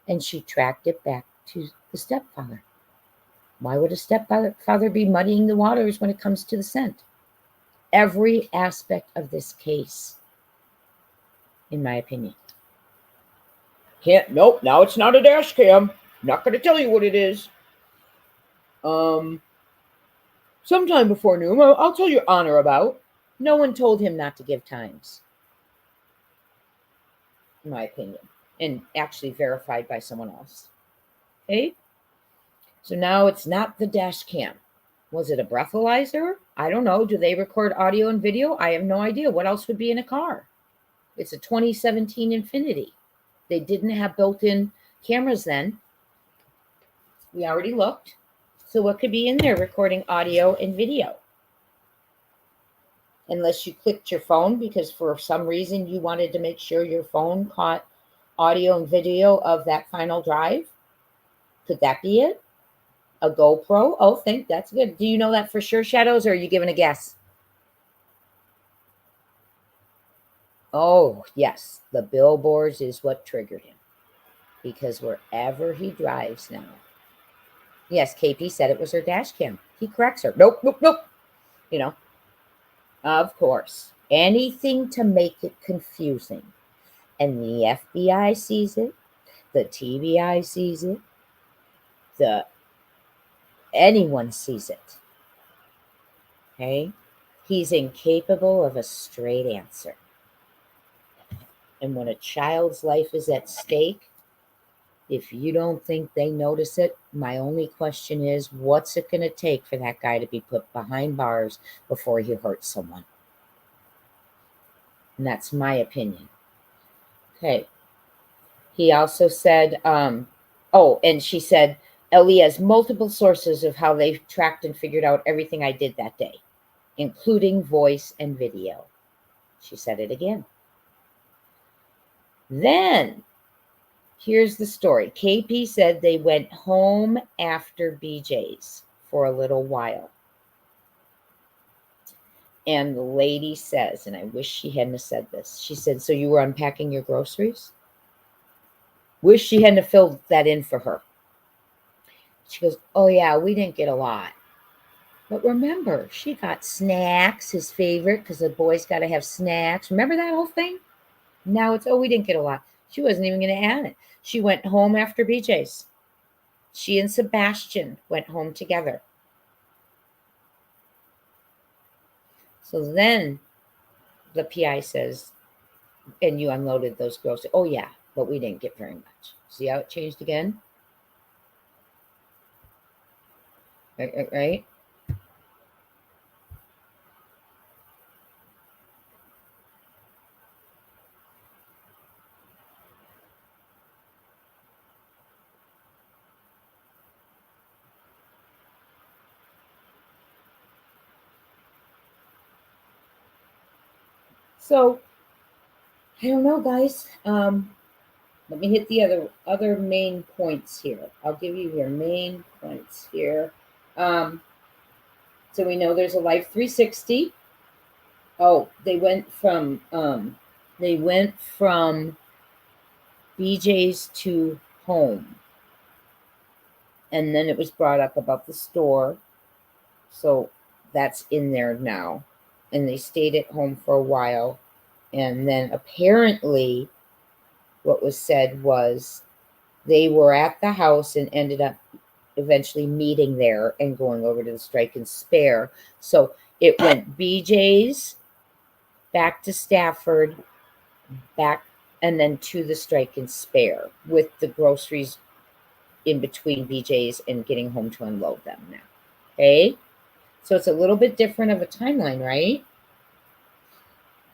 And she tracked it back to the stepfather. Why would a stepfather be muddying the waters when it comes to the scent? Every aspect of this case, in my opinion. Nope, now it's not a dash cam. Not going to tell you what it is. Sometime before noon, I'll tell your honor about. No one told him not to give times, in my opinion, and actually verified by someone else. Okay? So now it's not the dash cam. Was it a breathalyzer? I don't know. Do they record audio and video? I have no idea. What else would be in a car? It's a 2017 Infiniti. They didn't have built-in cameras then. We already looked. So what could be in there recording audio and video? Unless you clicked your phone because for some reason you wanted to make sure your phone caught audio and video of that final drive. Could that be it? A GoPro? Oh, that's good. Do you know that for sure, Shadows, or are you giving a guess? Oh, yes. The billboards is what triggered him. Because wherever he drives now. Yes, KP said it was her dash cam. He corrects her. Nope. You know, of course. Anything to make it confusing. And the FBI sees it. The TBI sees it. Anyone sees it. Okay? He's incapable of a straight answer. And when a child's life is at stake, if you don't think they notice it, my only question is, what's it going to take for that guy to be put behind bars before he hurts someone? And that's my opinion. Okay. He also said, and she said, Ellie has multiple sources of how they've tracked and figured out everything I did that day, including voice and video. She said it again. Then, here's the story. KP said they went home after BJ's for a little while. And the lady says, and I wish she hadn't said this, she said, so you were unpacking your groceries? Wish she hadn't filled that in for her. She goes, oh yeah, we didn't get a lot. But remember, she got snacks, his favorite, because the boys got to have snacks. Remember that whole thing? Now it's, oh, we didn't get a lot. She wasn't even going to add it. She went home after BJ's. She and Sebastian went home together. So then the PI says, and you unloaded those groceries. Oh, yeah, but we didn't get very much. See how it changed again? Right? So, I don't know, guys. Let me hit the other main points here. I'll give you your main points here. So we know there's a Life 360. Oh, they went from BJ's to home. And then it was brought up about the store. So that's in there now. And they stayed at home for a while. And then apparently what was said was they were at the house and ended up eventually meeting there and going over to the Strike and Spare. So it went BJ's, back to Stafford, back, and then to the Strike and Spare with the groceries in between BJ's and getting home to unload them now. Okay? So it's a little bit different of a timeline, right?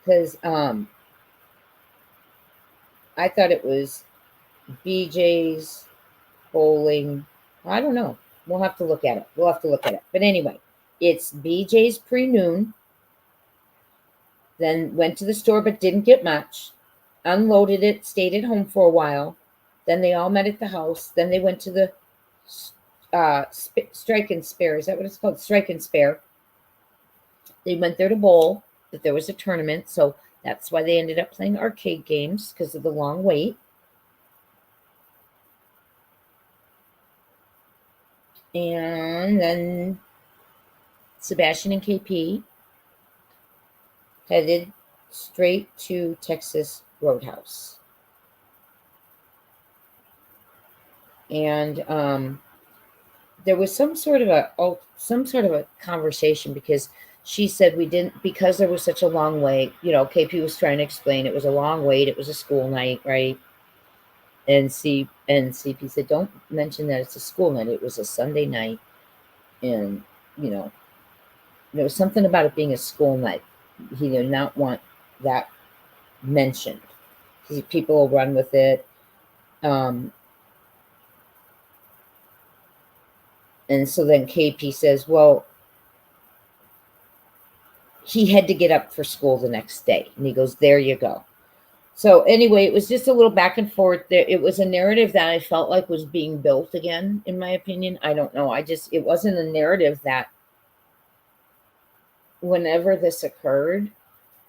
Because I thought it was BJ's, bowling. I don't know. We'll have to look at it. But anyway, it's BJ's pre-noon. Then went to the store but didn't get much. Unloaded it, stayed at home for a while. Then they all met at the house. Then they went to the Strike and Spare. Is that what it's called? Strike and Spare. They went there to bowl, but there was a tournament. So that's why they ended up playing arcade games because of the long wait. And then Sebastian and KP headed straight to Texas Roadhouse. And there was some sort of a conversation because she said we didn't, because there was such a long wait. You know, KP was trying to explain it was a long wait. It was a school night, right? And CP said, don't mention that it's a school night. It was a Sunday night. And, you know, there was something about it being a school night. He did not want that mentioned. People will run with it. And so then KP says, well, he had to get up for school the next day. And he goes, there you go. So anyway, it was just a little back and forth. It was a narrative that I felt like was being built again, in my opinion. I don't know. It wasn't a narrative that whenever this occurred,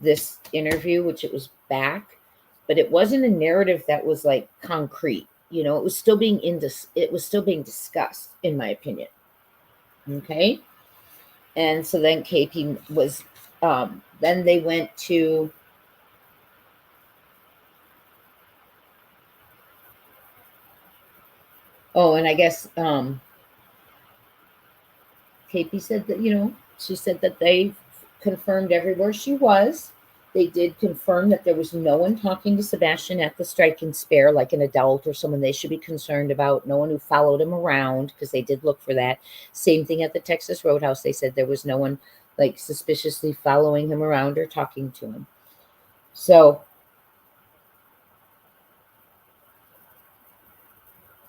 this interview, which it was back, but it wasn't a narrative that was like concrete. You know, it was still being discussed, in my opinion. Okay. And so then KP was, then they went to, oh, and I guess KP said that, you know, she said that they confirmed everywhere she was. They did confirm that there was no one talking to Sebastian at the Strike and Spare, like an adult or someone they should be concerned about. No one who followed him around, because they did look for that. Same thing at the Texas Roadhouse. They said there was no one like suspiciously following him around or talking to him. So,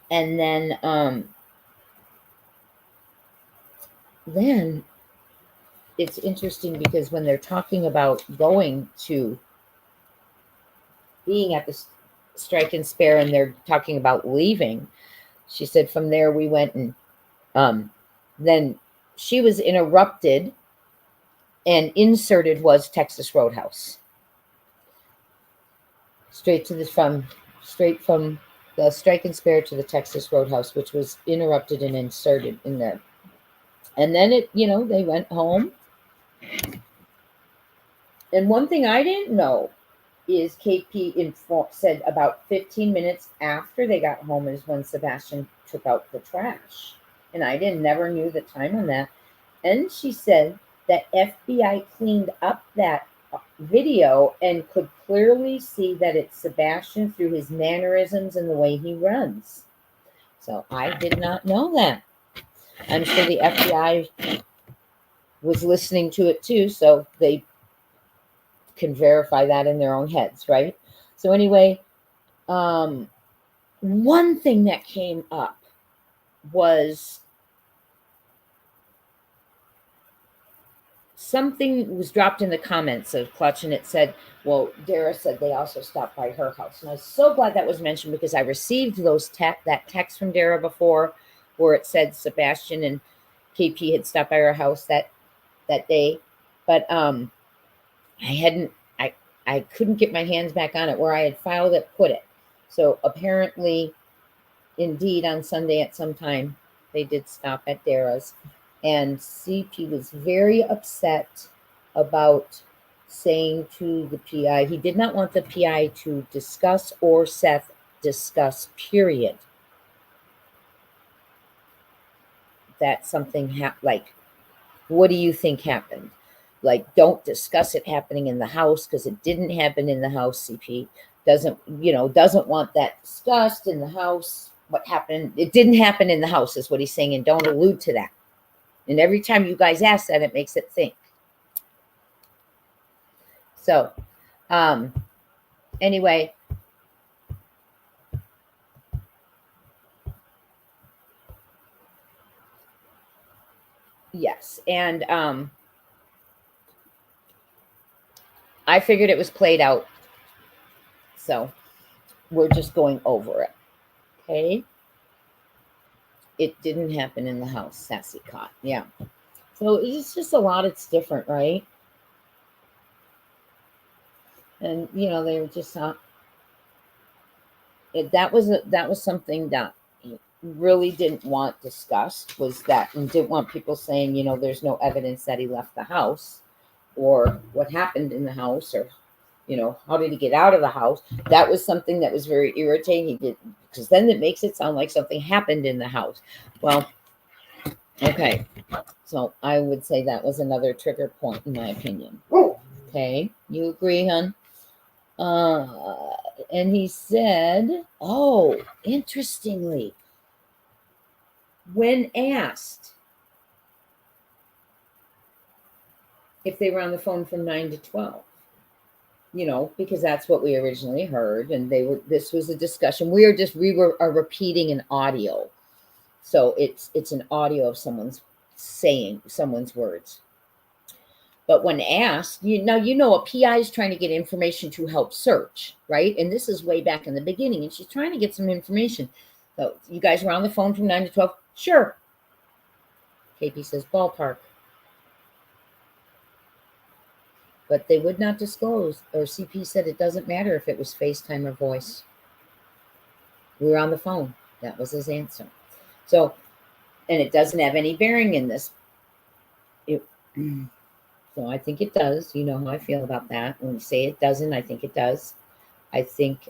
and then it's interesting because when they're talking about going to being at the Strike and Spare and they're talking about leaving, she said from there we went and then she was interrupted and inserted was Texas Roadhouse. Straight from the strike and spare to the Texas Roadhouse, which was interrupted and inserted in there. And then they went home. And one thing I didn't know is KP said about 15 minutes after they got home is when Sebastian took out the trash. And I never knew the time on that. And she said that FBI cleaned up that video and could clearly see that it's Sebastian through his mannerisms and the way he runs. So I did not know that. I'm sure the FBI was listening to it too, so they can verify that in their own heads, right? So anyway, one thing that came up was something was dropped in the comments of Clutch, and it said, well, Dara said they also stopped by her house. And I was so glad that was mentioned, because I received that text from Dara before where it said Sebastian and KP had stopped by her house that day. But I couldn't get my hands back on it where I had filed it, put it. So apparently, indeed, on Sunday at some time, they did stop at Dara's. And CP was very upset about saying to the PI, he did not want the PI to discuss or Seth discuss, period. That something like, what do you think happened? Like, don't discuss it happening in the house, because it didn't happen in the house. CP doesn't want that discussed in the house. What happened? It didn't happen in the house is what he's saying, and don't allude to that. And every time you guys ask that, it makes it think. So, anyway, yes. And I figured it was played out. So we're just going over it. Okay. It didn't happen in the house, Sassy caught. Yeah. So it's just a lot. It's different, right? And they were just not. That was something that he really didn't want discussed, was that, and didn't want people saying, there's no evidence that he left the house, or what happened in the house, or how did he get out of the house. That was something that was very irritating. He did, because then it makes it sound like something happened in the house. Well, okay, so I would say that was another trigger point, in my opinion. Okay, you agree, hon? And he said, oh, interestingly, when asked if they were on the phone from 9 to 12, because that's what we originally heard, and this was a discussion. We are repeating an audio. So it's an audio of someone's saying someone's words. But when asked, a PI is trying to get information to help search, right? And this is way back in the beginning, and she's trying to get some information. So, you guys were on the phone from 9 to 12? Sure. KP says ballpark. But they would not disclose, or CP said it doesn't matter if it was FaceTime or voice. We were on the phone. That was his answer. So, and it doesn't have any bearing in this. So I think it does. You know how I feel about that. When you say it doesn't, I think it does. I think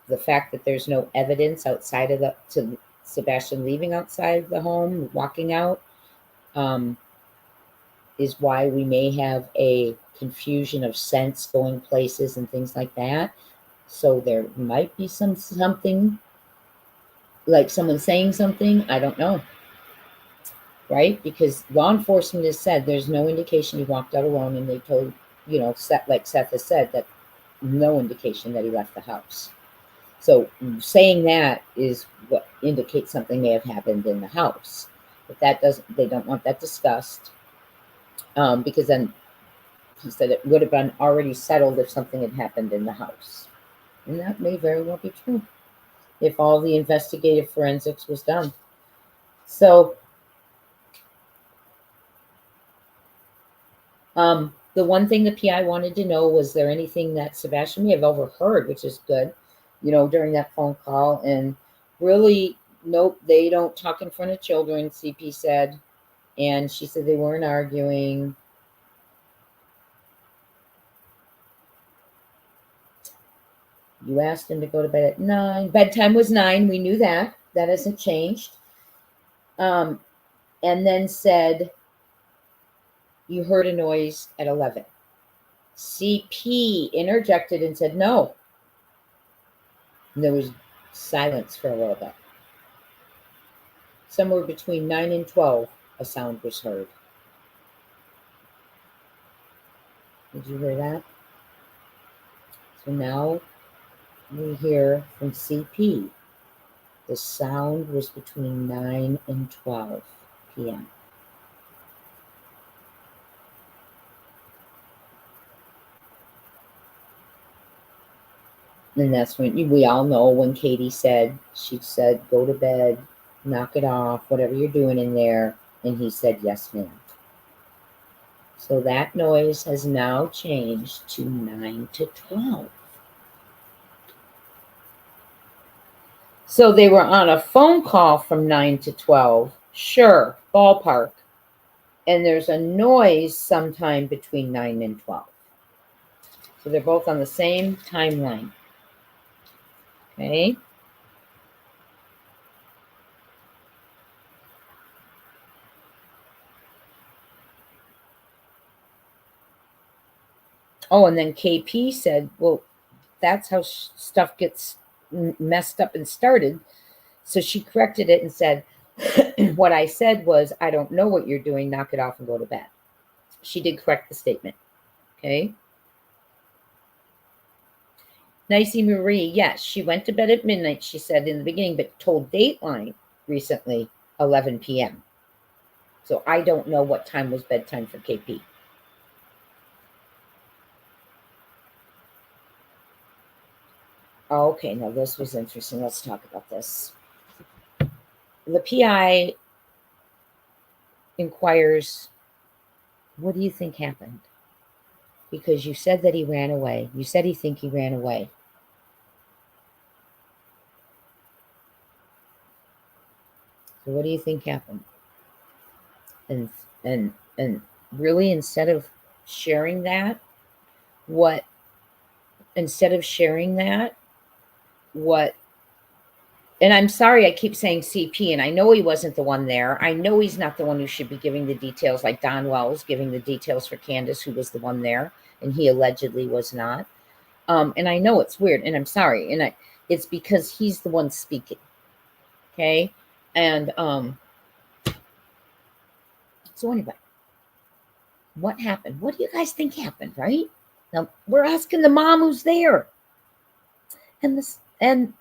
the fact that there's no evidence outside of to Sebastian leaving outside the home, walking out, is why we may have a confusion of sense going places and things like that. So there might be something, like someone saying something. I don't know. Right? Because law enforcement has said there's no indication he walked out alone, and they told, Seth, like Seth has said, that no indication that he left the house. So saying that is what indicates something may have happened in the house. But they don't want that discussed, because then he said it would have been already settled if something had happened in the house. And that may very well be true if all the investigative forensics was done. So the one thing the PI wanted to know, was there anything that Sebastian may have overheard, which is good, during that phone call. And really, nope, they don't talk in front of children, CP said. And she said they weren't arguing. You asked him to go to bed at 9. Bedtime was 9. We knew that. That hasn't changed. And then said, you heard a noise at 11. CP interjected and said, no. And there was silence for a little bit. Somewhere between 9 and 12, a sound was heard. Did you hear that? So now we hear from CP. The sound was between 9 and 12 p.m. And that's when we all know when Katie said, she said, go to bed, knock it off, whatever you're doing in there. And he said, yes, ma'am. So that noise has now changed to 9 to 12. So they were on a phone call from 9 to 12. Sure, ballpark. And there's a noise sometime between 9 and 12. So they're both on the same timeline. Okay. Oh, and then KP said, well, that's how stuff gets messed up and started. So she corrected it and said, what I said was, I don't know what you're doing. Knock it off and go to bed. She did correct the statement. Okay. Nicey Marie, yes, she went to bed at midnight, she said in the beginning, but told Dateline recently 11 p.m. So I don't know what time was bedtime for KP. Okay, now this was interesting. Let's talk about this. The PI inquires, what do you think happened? Because you said that he ran away. You said he ran away. So what do you think happened? And really, instead of sharing that, and I'm sorry I keep saying CP, and I know he wasn't the one there. I know he's not the one who should be giving the details, like Don Wells giving the details for Candace, who was the one there, and he allegedly was not. And I know it's weird, and I'm sorry, and it's because he's the one speaking. Okay? And so anyway, what happened? What do you guys think happened, right? Now, we're asking the mom who's there. And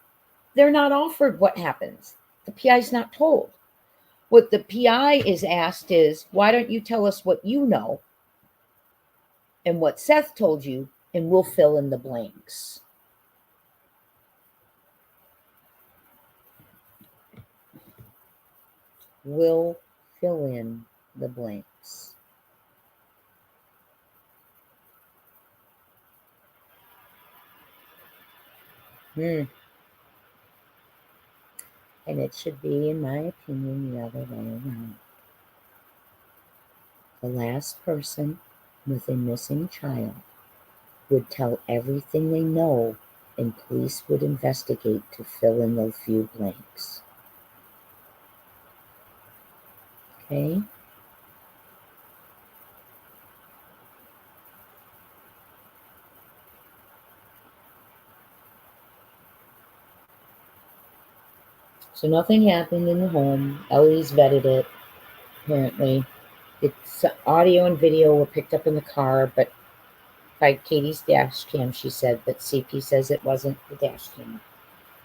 they're not offered what happens. The PI's not told. What the PI is asked is, why don't you tell us what you know and what Seth told you, and we'll fill in the blanks. We'll fill in the blanks. And it should be, in my opinion, the other way around. The last person with a missing child would tell everything they know, and police would investigate to fill in those few blanks. Okay? So nothing happened in the home. Ellie's vetted it, apparently. It's audio and video were picked up in the car, but by Katie's dash cam, she said, but CP says it wasn't the dash cam,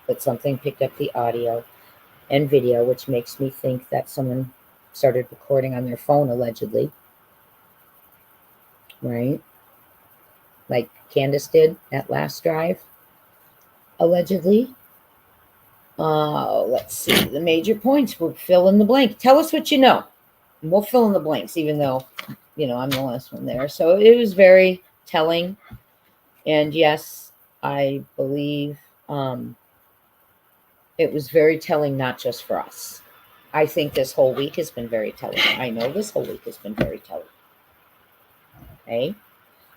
but something picked up the audio and video, which makes me think that someone started recording on their phone, allegedly. Right? Like Candace did that last drive, allegedly. Let's see. The major points. We'll fill in the blank. Tell us what you know. And we'll fill in the blanks, even though, I'm the last one there. So it was very telling. And yes, I believe it was very telling, not just for us. I think this whole week has been very telling. I know this whole week has been very telling. Okay?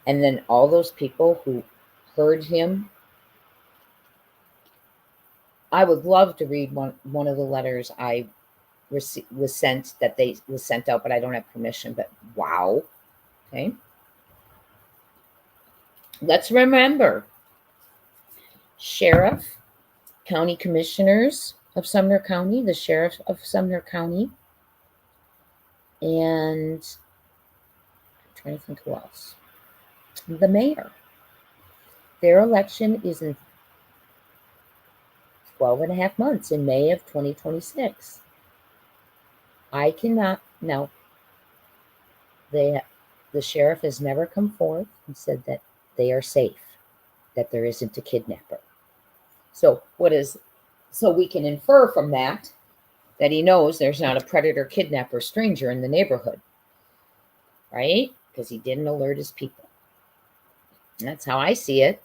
And then all those people who heard him, I would love to read one of the letters I was sent out, but I don't have permission. But wow. Okay? Let's remember, sheriff, county commissioners of Sumner County, the sheriff of Sumner County, and I'm trying to think who else. The mayor. Their election is in 12 and a half months, in May of 2026. I cannot, now, the sheriff has never come forth and said that they are safe, that there isn't a kidnapper. So we can infer from that he knows there's not a predator, kidnapper, stranger in the neighborhood, right? Because he didn't alert his people. And that's how I see it.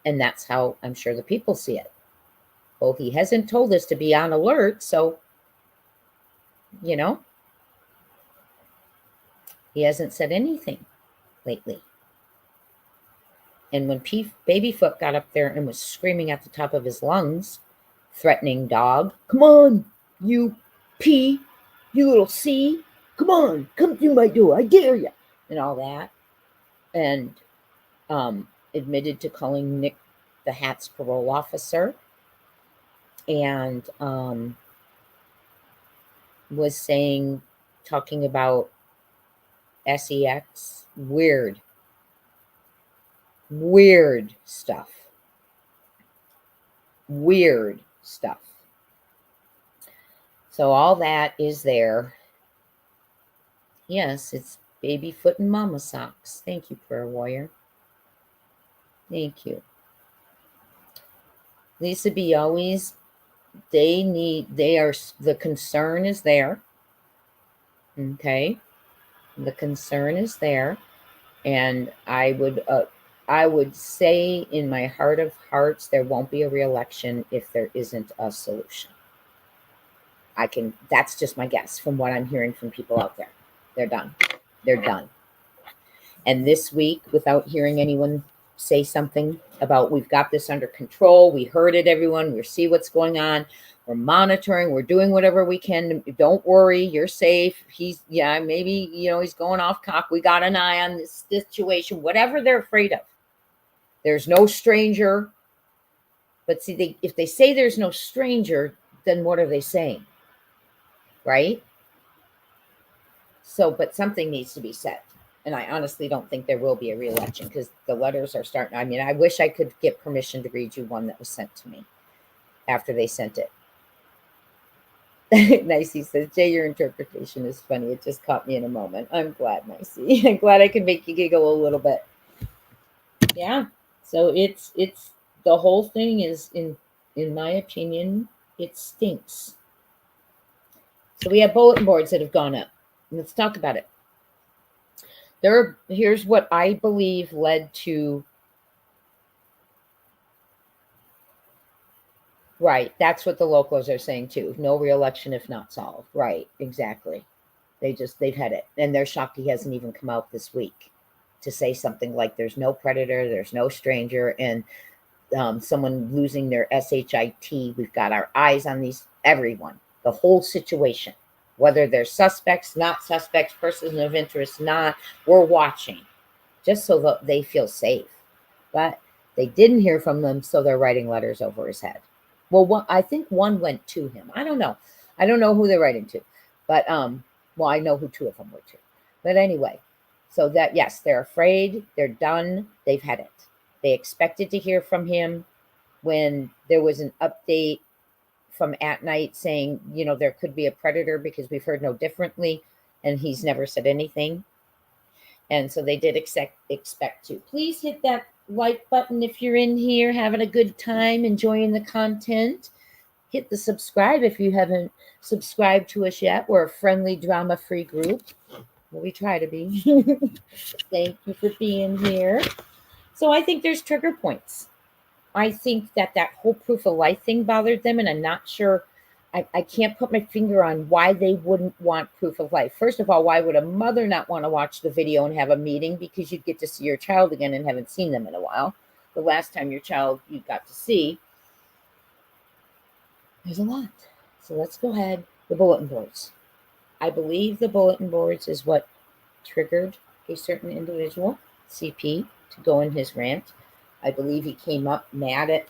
And that's how I'm sure the people see it. Well, he hasn't told us to be on alert, so, he hasn't said anything lately. And when Babyfoot got up there and was screaming at the top of his lungs, threatening dog, come on, you P, you little C, come on, come through my door, I dare you, and all that. And admitted to calling Nick the Hat's parole officer, and was talking about sex, weird stuff. So all that is there. Yes, it's Babyfoot and Mama Socks. Thank you, Prayer Warrior. Thank you. Lisa B. always, the concern is there. Okay. The concern is there. And I would say in my heart of hearts, there won't be a re-election if there isn't a solution. That's just my guess from what I'm hearing from people out there. They're done. And this week, without hearing anyone say something about, we've got this under control, we heard it, everyone, we see what's going on, we're monitoring, we're doing whatever we can, don't worry, you're safe, maybe, he's going off cock, we got an eye on this situation, whatever they're afraid of. There's no stranger. But see, if they say there's no stranger, then what are they saying? Right? So, but something needs to be said. And I honestly don't think there will be a re-election, because the letters are starting. I mean, I wish I could get permission to read you one that was sent to me after they sent it. Nicey says, Jay, your interpretation is funny. It just caught me in a moment. I'm glad, Nicey. I'm glad I can make you giggle a little bit. Yeah. So it's the whole thing is, in my opinion, it stinks. So we have bulletin boards that have gone up. Let's talk about it. Here's what I believe led to. Right. That's what the locals are saying too. No re-election if not solved. Right. Exactly. They've had it. And they're shocked he hasn't even come out this week to say something like there's no predator, there's no stranger, and someone losing their SHIT. We've got our eyes on everyone, the whole situation. Whether they're suspects, not suspects, persons of interest, not, we're watching, just so that they feel safe. But they didn't hear from them, so they're writing letters over his head. Well, I think one went to him. I don't know. I don't know who they're writing to. But, I know who two of them were to. But anyway, so that, yes, they're afraid. They're done. They've had it. They expected to hear from him when there was an update from at night saying, there could be a predator because we've heard no differently, and he's never said anything. And so they did expect to. Please hit that like button if you're in here having a good time, enjoying the content. Hit the subscribe if you haven't subscribed to us yet. We're a friendly, drama-free group. Well, we try to be. Thank you for being here. So I think there's trigger points. I think that whole proof of life thing bothered them, and I'm not sure. I can't put my finger on why they wouldn't want proof of life. First of all, why would a mother not want to watch the video and have a meeting? Because you'd get to see your child again and haven't seen them in a while. The last time your child you got to see. There's a lot. So let's go ahead. The bulletin boards. I believe the bulletin boards is what triggered a certain individual, CP, to go in his rant. I believe he came up mad at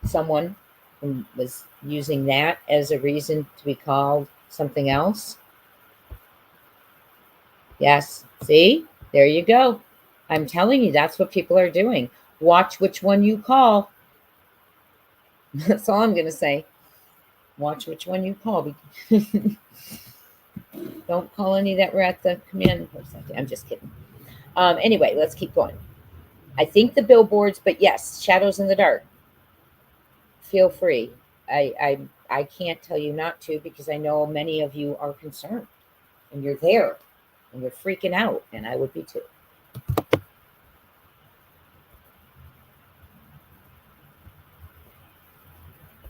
someone and was using that as a reason to be called something else. Yes, see? There you go. I'm telling you, that's what people are doing. Watch which one you call. That's all I'm going to say. Watch which one you call. Don't call any that were at the command post. I'm just kidding. Anyway, let's keep going. I think the billboards, but yes, shadows in the dark. Feel free. I can't tell you not to, because I know many of you are concerned and you're there and you're freaking out, and I would be too.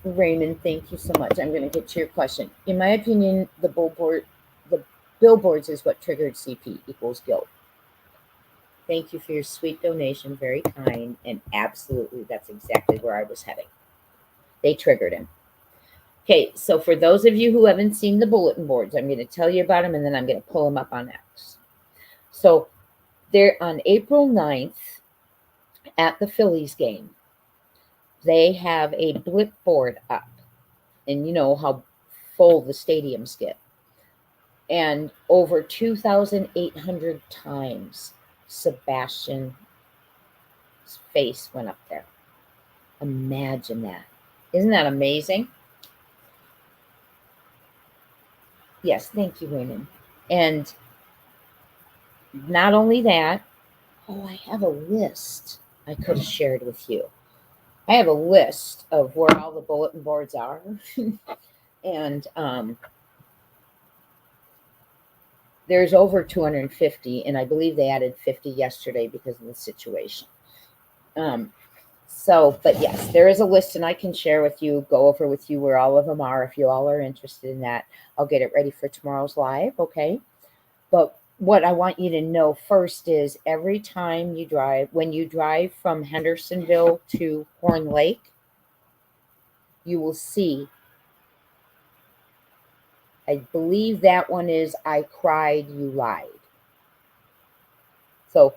Raymond, thank you so much. I'm going to get to your question. In my opinion, the billboards is what triggered CP equals guilt. Thank you for your sweet donation. Very kind. And absolutely, that's exactly where I was heading. They triggered him. Okay, so for those of you who haven't seen the bulletin boards, I'm going to tell you about them, and then I'm going to pull them up on X. So they're on April 9th at the Phillies game. They have a blip board up, and you know how full the stadiums get. And over 2,800 times, Sebastian's face went up there. Imagine that. Isn't that amazing? Yes, thank you, Raymond. And not only that, I have a list I could have shared with you. I have a list of where all the bulletin boards are. And there's over 250, and I believe they added 50 yesterday because of the situation. But yes, there is a list, and I can share with you, go over with you where all of them are. If you all are interested in that, I'll get it ready for tomorrow's live, okay? But what I want you to know first is every time you drive, when you drive from Hendersonville to Horn Lake, you will see, I believe that one is I Cried, You Lied. So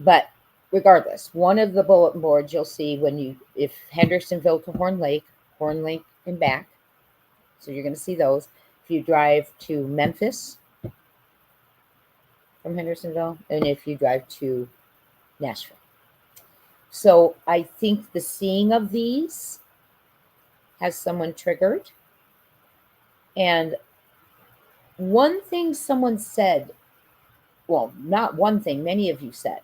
but regardless, one of the bulletin boards you'll see if Hendersonville to Horn Lake and back. So you're going to see those. If you drive to Memphis from Hendersonville, and if you drive to Nashville. So I think the seeing of these has someone triggered. And one thing someone said, well, not one thing, many of you said,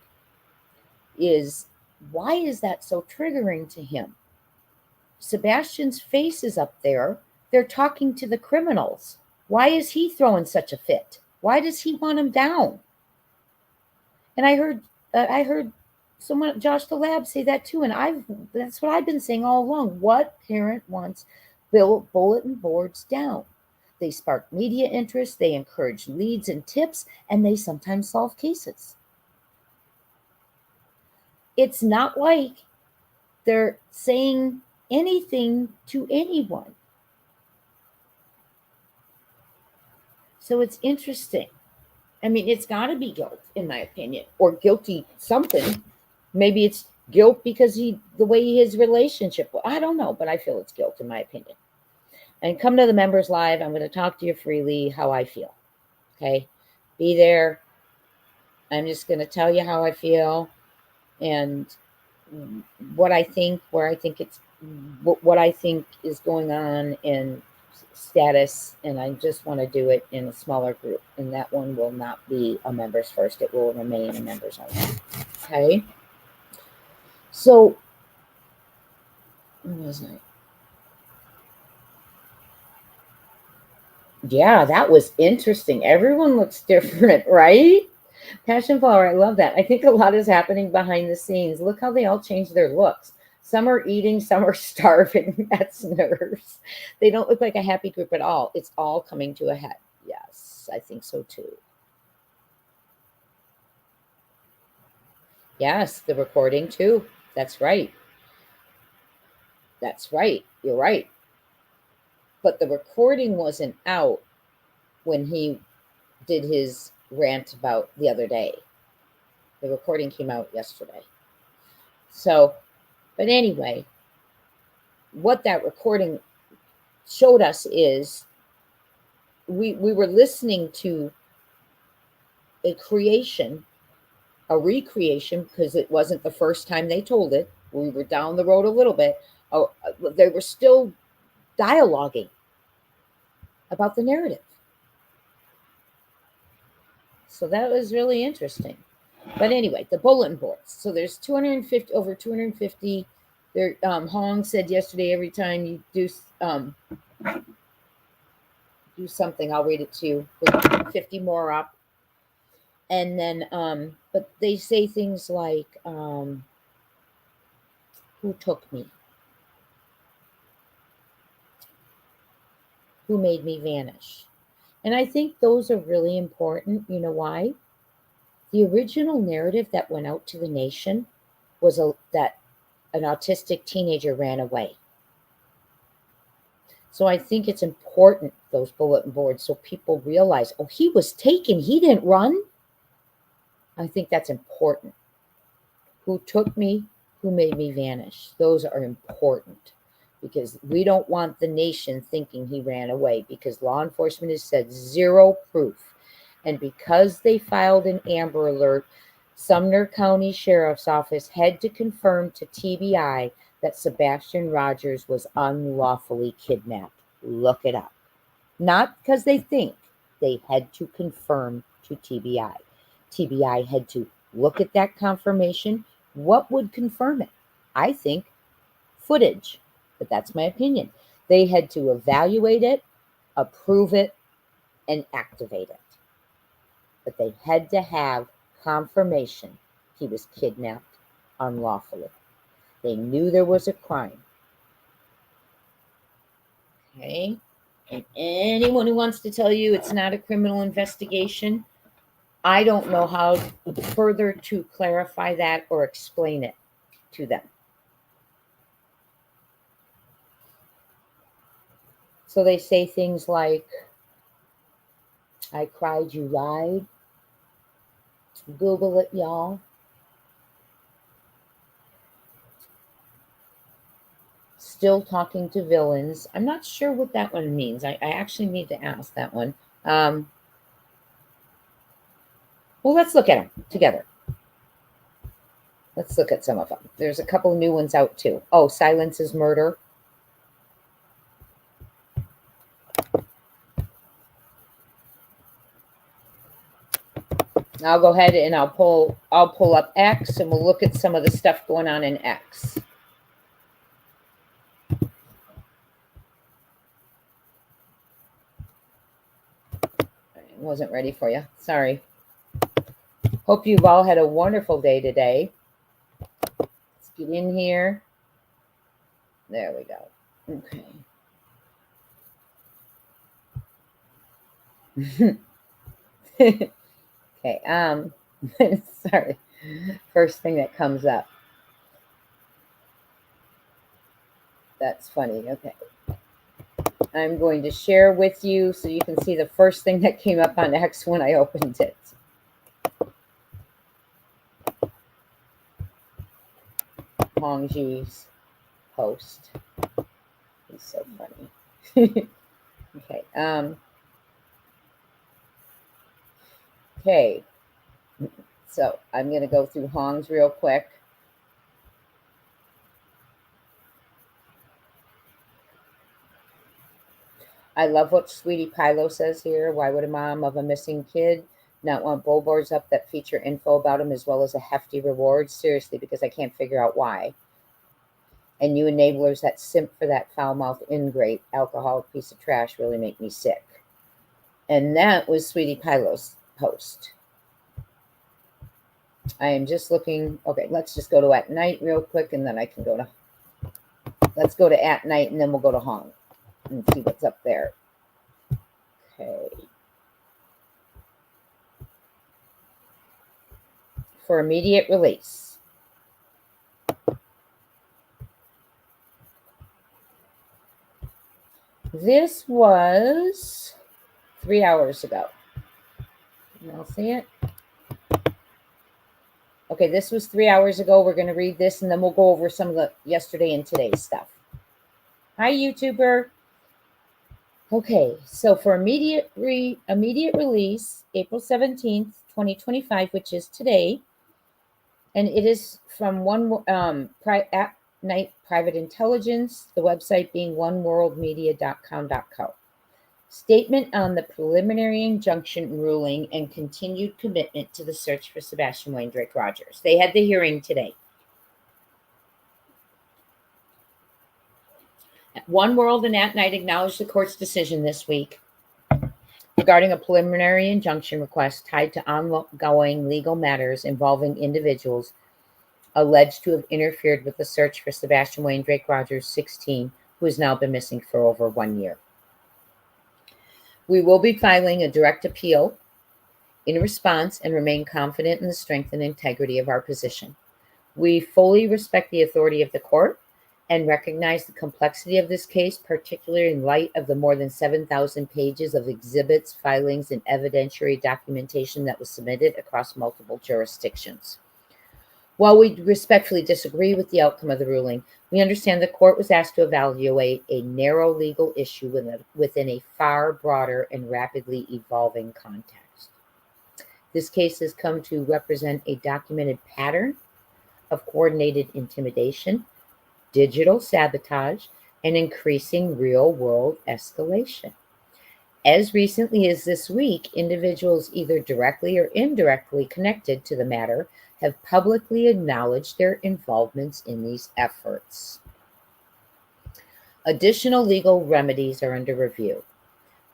is, why is that so triggering to him? Sebastian's face is up there. They're talking to the criminals. Why is he throwing such a fit? Why does he want him down? And I heard someone, Josh the Lab, say that too. And that's what I've been saying all along. What parent wants bulletin boards down? They spark media interest, they encourage leads and tips, and they sometimes solve cases. It's not like they're saying anything to anyone. So it's interesting. I mean, it's got to be guilt, in my opinion, or guilty something. Maybe it's guilt because the way his relationship, I don't know, but I feel it's guilt, in my opinion. And come to the members live. I'm going to talk to you freely how I feel. Okay? Be there. I'm just going to tell you how I feel and what I think, what I think is going on in status. And I just want to do it in a smaller group. And that one will not be a members first. It will remain a members only. Okay? So, where was I? Yeah, that was interesting. Everyone looks different, right? Passion Flower, I love that. I think a lot is happening behind the scenes. Look how they all changed their looks. Some are eating, some are starving. That's nerves. They don't look like a happy group at all. It's all coming to a head. Yes, I think so too. Yes, the recording too. That's right. That's right. You're right. But the recording wasn't out when he did his rant about the other day. The recording came out yesterday. So, but anyway, what that recording showed us is we were listening to a creation, a recreation, because it wasn't the first time they told it. We were down the road a little bit. Oh, they were still dialoguing about the narrative. So that was really interesting. But anyway, the bulletin boards. So there's 250, over 250. There, Hong said yesterday, every time you do something, I'll read it to you. With 50 more up. And then, but they say things like, who took me? Who made me vanish? And I think those are really important. You know why? The original narrative that went out to the nation was that an autistic teenager ran away. So I think it's important, those bulletin boards, so people realize, oh, he was taken. He didn't run. I think that's important. Who took me? Who made me vanish? Those are important because we don't want the nation thinking he ran away, because law enforcement has said zero proof. And because they filed an Amber Alert, Sumner County Sheriff's Office had to confirm to TBI that Sebastian Rogers was unlawfully kidnapped. Look it up. Not because they think. They had to confirm to TBI. TBI had to look at that confirmation. What would confirm it? I think footage, but that's my opinion. They had to evaluate it, approve it, and activate it. But they had to have confirmation he was kidnapped unlawfully. They knew there was a crime. Okay? And anyone who wants to tell you it's not a criminal investigation, I don't know how further to clarify that or explain it to them. So they say things like, I cried, you lied. Google it, y'all. Still talking to villains. I'm not sure what that one means. I actually need to ask that one. Well, let's look at them together. Let's look at some of them. There's a couple new ones out too. Oh, silence is murder. I'll go ahead and I'll pull up X, and we'll look at some of the stuff going on in X. I wasn't ready for you. Sorry. Hope you've all had a wonderful day today. Let's get in here. There we go. Okay. Okay, sorry. First thing that comes up. That's funny. Okay. I'm going to share with you so you can see the first thing that came up on X when I opened it. Hong Ji's post. He's so funny. Okay. Okay. So I'm going to go through Hong's real quick. I love what Sweetie Pilo says here. Why would a mom of a missing kid not want billboards up that feature info about him as well as a hefty reward? Seriously, because I can't figure out why. And you enablers that simp for that foul-mouthed ingrate, alcoholic piece of trash really make me sick. And that was Sweetie Pilo's post. I am just looking. Okay, let's just go to at night real quick, and then I can go to Let's go to at night, and then we'll go to Hong and see what's up there. Okay. For immediate release. This was 3 hours ago. Can y'all see it? Okay, this was 3 hours ago. We're going to read this, and then we'll go over some of the yesterday and today's stuff. Hi, YouTuber. Okay, so for immediate release, April 17th, 2025, which is today, and it is from at night private intelligence, the website being oneworldmedia.com.co. Statement on the preliminary injunction ruling and continued commitment to the search for Sebastian Wayne Drake Rogers. They had the hearing today. One World and At Night acknowledged the court's decision this week regarding a preliminary injunction request tied to ongoing legal matters involving individuals alleged to have interfered with the search for Sebastian Wayne Drake Rogers, 16, who has now been missing for over 1 year. We will be filing a direct appeal in response and remain confident in the strength and integrity of our position. We fully respect the authority of the court and recognize the complexity of this case, particularly in light of the more than 7,000 pages of exhibits, filings, and evidentiary documentation that was submitted across multiple jurisdictions. While we respectfully disagree with the outcome of the ruling, we understand the court was asked to evaluate a narrow legal issue within a far broader and rapidly evolving context. This case has come to represent a documented pattern of coordinated intimidation, digital sabotage, and increasing real-world escalation. As recently as this week, individuals either directly or indirectly connected to the matter have publicly acknowledged their involvements in these efforts. Additional legal remedies are under review.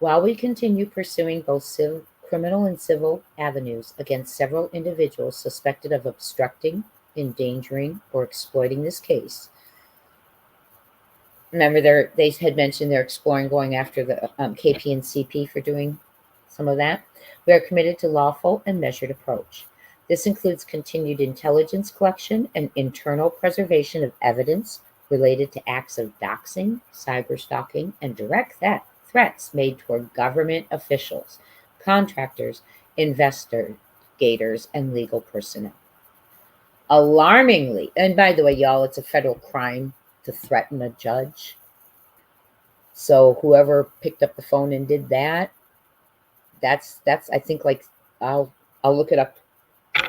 While we continue pursuing both criminal and civil avenues against several individuals suspected of obstructing, endangering, or exploiting this case, remember, they had mentioned they're exploring going after the KP and CP for doing some of that. We are committed to lawful and measured approach. This includes continued intelligence collection and internal preservation of evidence related to acts of doxing, cyberstalking, and direct threats made toward government officials, contractors, investigators, and legal personnel. Alarmingly, and by the way, y'all, it's a federal crime to threaten a judge. So whoever picked up the phone and did that, that's I think, like, I'll look it up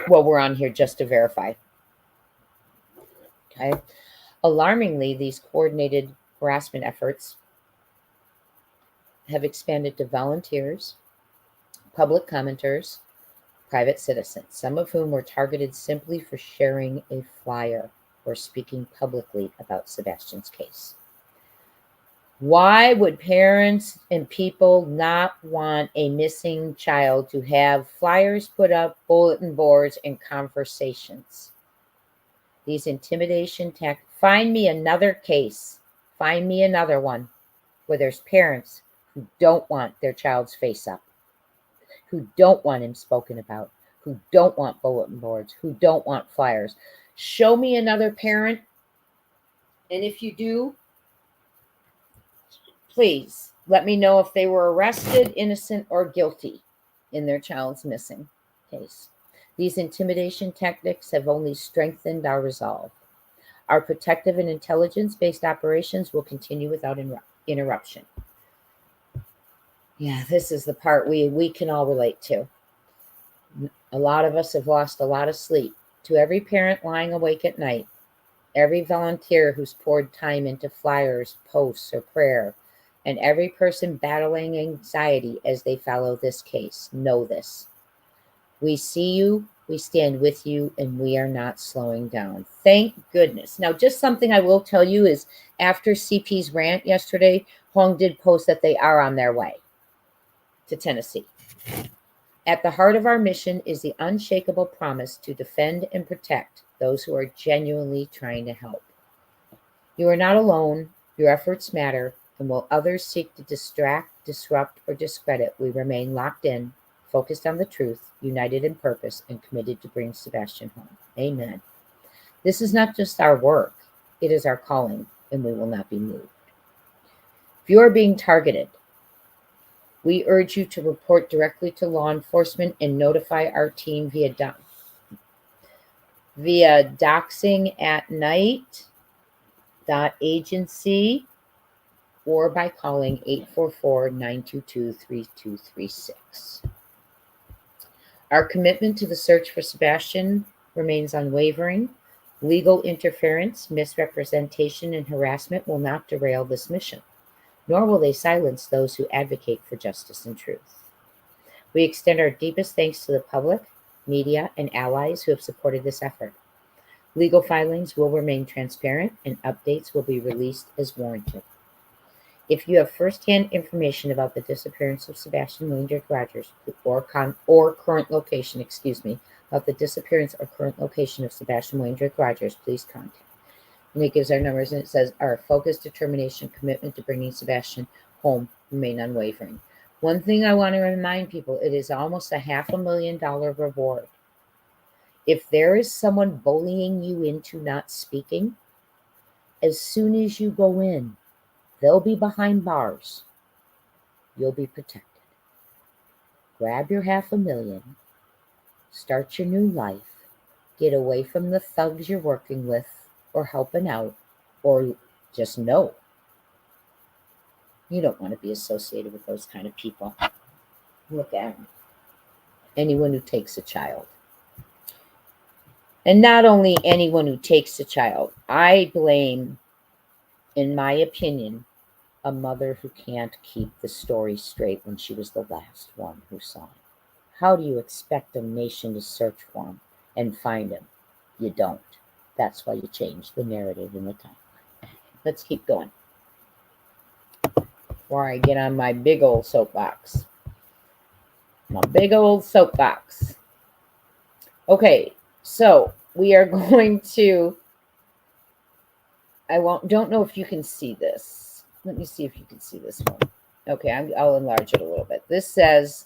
while we're on here just to verify. Okay. Alarmingly, these coordinated harassment efforts have expanded to volunteers, public commenters, private citizens, some of whom were targeted simply for sharing a flyer or speaking publicly about Sebastian's case. Why would parents and people not want a missing child to have flyers put up, bulletin boards, and conversations? These intimidation tactics. Find me another case. Find me another one where there's parents who don't want their child's face up, who don't want him spoken about, who don't want bulletin boards, who don't want flyers. Show me another parent, and if you do, please let me know if they were arrested, innocent, or guilty in their child's missing case. These intimidation tactics have only strengthened our resolve. Our protective and intelligence-based operations will continue without interruption. Yeah, this is the part we can all relate to. A lot of us have lost a lot of sleep. To every parent lying awake at night, every volunteer who's poured time into flyers, posts, or prayer, and every person battling anxiety as they follow this case, know this. We see you, we stand with you, and we are not slowing down. Thank goodness. Now, just something I will tell you is after CP's rant yesterday, Hong did post that they are on their way to Tennessee. At the heart of our mission is the unshakable promise to defend and protect those who are genuinely trying to help. You are not alone. Your efforts matter, and while others seek to distract, disrupt, or discredit, we remain locked in, focused on the truth, united in purpose, and committed to bring Sebastian home. Amen. This is not just our work, it is our calling, and we will not be moved. If you are being targeted, we urge you to report directly to law enforcement and notify our team via doxingatnight.agency or by calling 844-922-3236. Our commitment to the search for Sebastian remains unwavering. Legal interference, misrepresentation, and harassment will not derail this mission, nor will they silence those who advocate for justice and truth. We extend our deepest thanks to the public, media, and allies who have supported this effort. Legal filings will remain transparent, and updates will be released as warranted. If you have firsthand information about the disappearance of Sebastian Waindrake Rogers or current location, of the disappearance or current location of Sebastian Waindrake Rogers, please contact. And it gives our numbers, and it says our focus, determination, commitment to bringing Sebastian home remain unwavering. One thing I want to remind people, it is almost a $500,000 reward. If there is someone bullying you into not speaking, as soon as you go in, they'll be behind bars. You'll be protected. Grab your $500,000. Start your new life. Get away from the thugs you're working with or helping out, or just know you don't want to be associated with those kind of people. Look at them. Anyone who takes a child. And not only anyone who takes a child. I blame, in my opinion, a mother who can't keep the story straight when she was the last one who saw him. How do you expect a nation to search for him and find him? You don't. That's why you change the narrative in the timeline. Let's keep going before I get on my big old soapbox. Okay, so we are going to, don't know if you can see this. Let me see if you can see this one. Okay, I'll enlarge it a little bit. This says,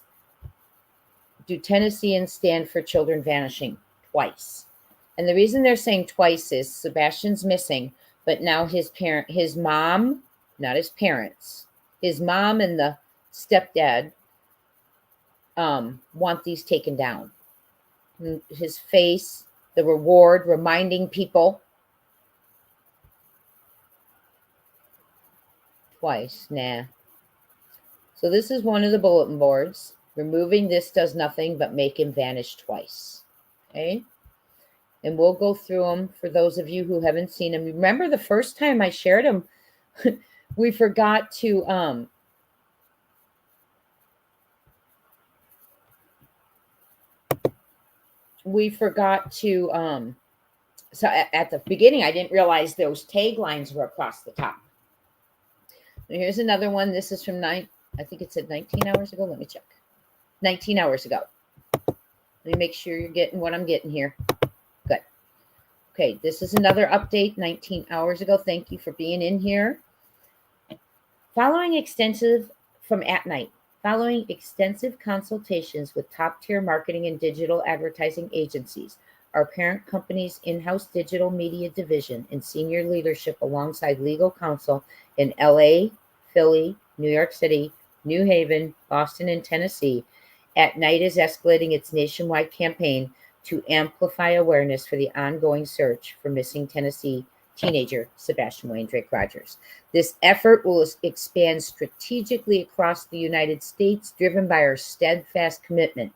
do Tennesseans stand for children vanishing? Twice. And the reason they're saying twice is Sebastian's missing, but now his mom, not his parents, his mom and the stepdad want these taken down. His face, the reward, reminding people. Twice, nah. So this is one of the bulletin boards. Removing this does nothing but make him vanish twice. Okay? And we'll go through them for those of you who haven't seen them. Remember the first time I shared them, we forgot to so at the beginning I didn't realize those taglines were across the top. And here's another one. This is from I think it said 19 hours ago. Let me check. 19 hours ago. Let me make sure you're getting what I'm getting here. Good. Okay, this is another update 19 hours ago. Thank you for being in here. Following extensive consultations with top-tier marketing and digital advertising agencies, our parent company's in-house digital media division and senior leadership alongside legal counsel in LA, Philly, New York City, New Haven, Boston, and Tennessee, At Night is escalating its nationwide campaign to amplify awareness for the ongoing search for missing Tennessee teenager Sebastian Waindrake Rogers. This effort will expand strategically across the United States, driven by our steadfast commitment.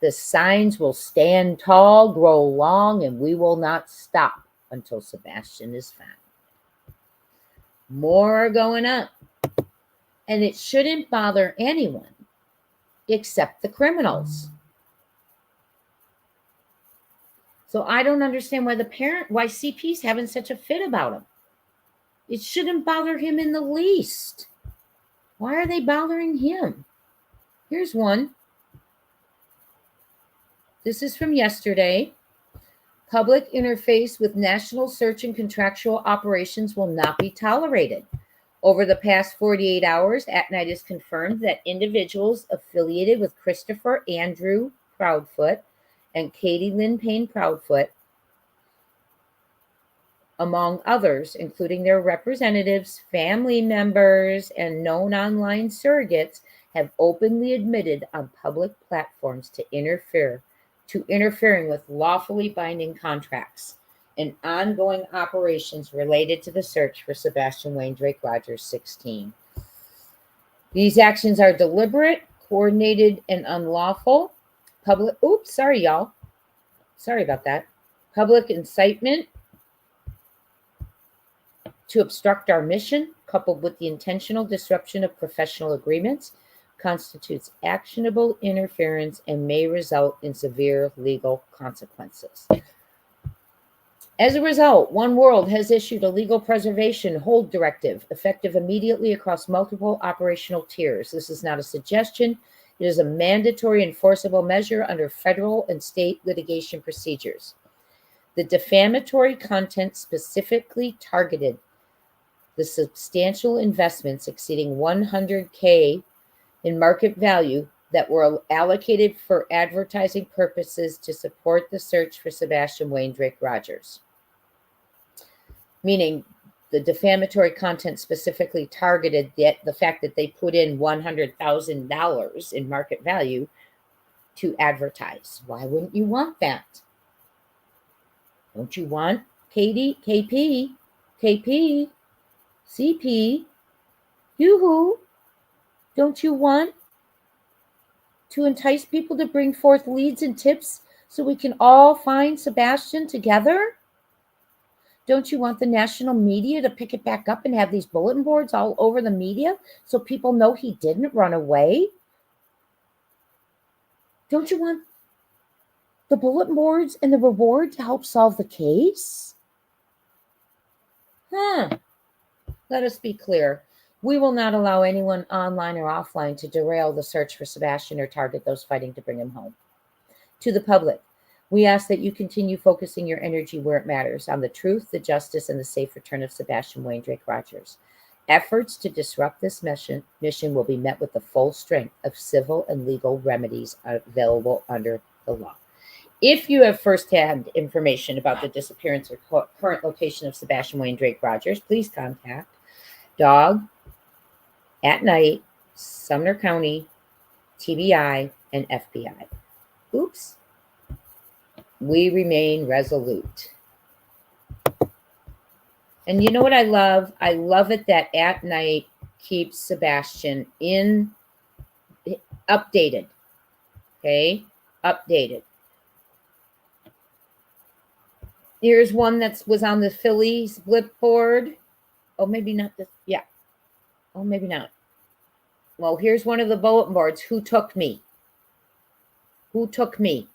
The signs will stand tall, grow long, and we will not stop until Sebastian is found. More are going up. And it shouldn't bother anyone except the criminals. So I don't understand why CP's having such a fit about him. It shouldn't bother him in the least. Why are they bothering him? Here's one. This is from yesterday. Public interface with national search and contractual operations will not be tolerated. Over the past 48 hours, At Night has confirmed that individuals affiliated with Christopher Andrew Proudfoot and Katie Lynn Payne Proudfoot, among others, including their representatives, family members, and known online surrogates, have openly admitted on public platforms to interfering with lawfully binding contracts and ongoing operations related to the search for Sebastian Wayne Drake Rogers, 16. These actions are deliberate, coordinated, and unlawful. Public incitement to obstruct our mission, coupled with the intentional disruption of professional agreements, constitutes actionable interference and may result in severe legal consequences. As a result, One World has issued a legal preservation hold directive effective immediately across multiple operational tiers. This is not a suggestion. It is a mandatory enforceable measure under federal and state litigation procedures. The defamatory content specifically targeted the substantial investments exceeding $100K in market value that were allocated for advertising purposes to support the search for Sebastian Wayne Drake Rogers. Meaning the defamatory content specifically targeted the fact that they put in $100,000 in market value to advertise. Why wouldn't you want that? Don't you want KP, CP, yoo-hoo? Don't you want to entice people to bring forth leads and tips so we can all find Sebastian together? Don't you want the national media to pick it back up and have these bulletin boards all over the media so people know he didn't run away? Don't you want the bulletin boards and the reward to help solve the case? Let us be clear. We will not allow anyone online or offline to derail the search for Sebastian or target those fighting to bring him home. To the public, we ask that you continue focusing your energy where it matters, on the truth, the justice, and the safe return of Sebastian Wayne Drake Rogers. Efforts to disrupt this mission will be met with the full strength of civil and legal remedies available under the law. If you have firsthand information about the disappearance or current location of Sebastian Wayne Drake Rogers, please contact Dog, At Night, Sumner County, TBI, and FBI. Oops. We remain resolute. And you know what I love? I love it that At Night keeps Sebastian updated. Okay? Updated. Here's one that was on the Phillies Billboard. Oh, maybe not this. Yeah. Oh, maybe not. Well, here's one of the bulletin boards. Who took me? Who took me?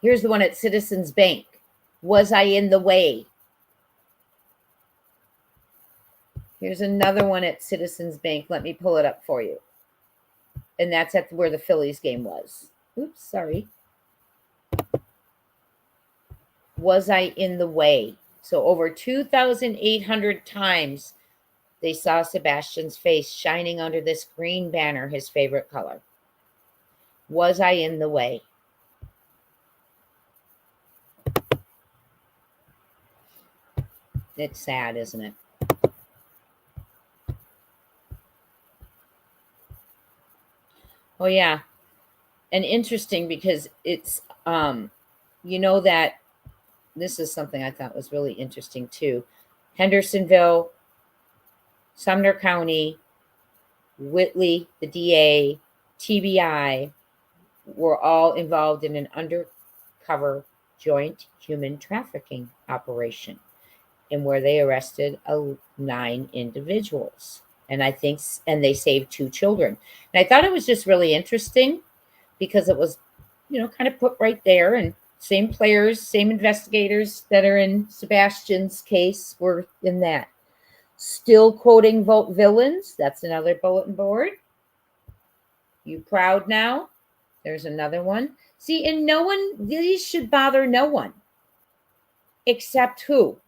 Here's the one at Citizens Bank. Was I in the way? Here's another one at Citizens Bank. Let me pull it up for you. And that's at where the Phillies game was. Oops, sorry. Was I in the way? So over 2,800 times they saw Sebastian's face shining under this green banner, his favorite color. Was I in the way? It's sad, isn't it? Oh, yeah. And interesting because it's, you know that this is something I thought was really interesting too. Hendersonville, Sumner County, Whitley, the DA, TBI were all involved in an undercover joint human trafficking operation, and where they arrested 9 individuals. And they saved 2 children. And I thought it was just really interesting because it was, kind of put right there, and same players, same investigators that are in Sebastian's case were in that. Still quoting villains. That's another bulletin board. You proud now? There's another one. See, and no one, these should bother no one. Except who?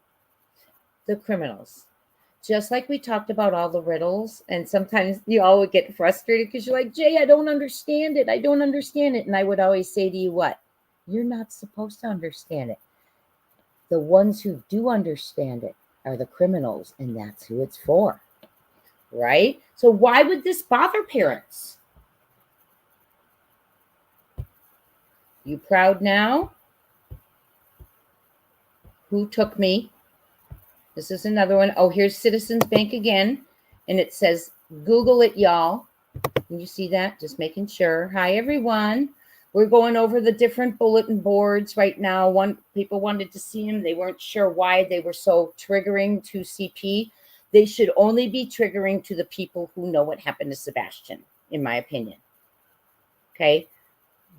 The criminals. Just like we talked about all the riddles, and sometimes you all would get frustrated because you're like, Jay, I don't understand it. I don't understand it. And I would always say to you, what? You're not supposed to understand it. The ones who do understand it are the criminals, and that's who it's for. Right? So why would this bother parents? You proud now? Who took me? This is another one. Oh, here's Citizens Bank again. And it says, Google it, y'all. Can you see that? Just making sure. Hi, everyone. We're going over the different bulletin boards right now. People wanted to see them. They weren't sure why they were so triggering to CP. They should only be triggering to the people who know what happened to Sebastian, in my opinion. Okay?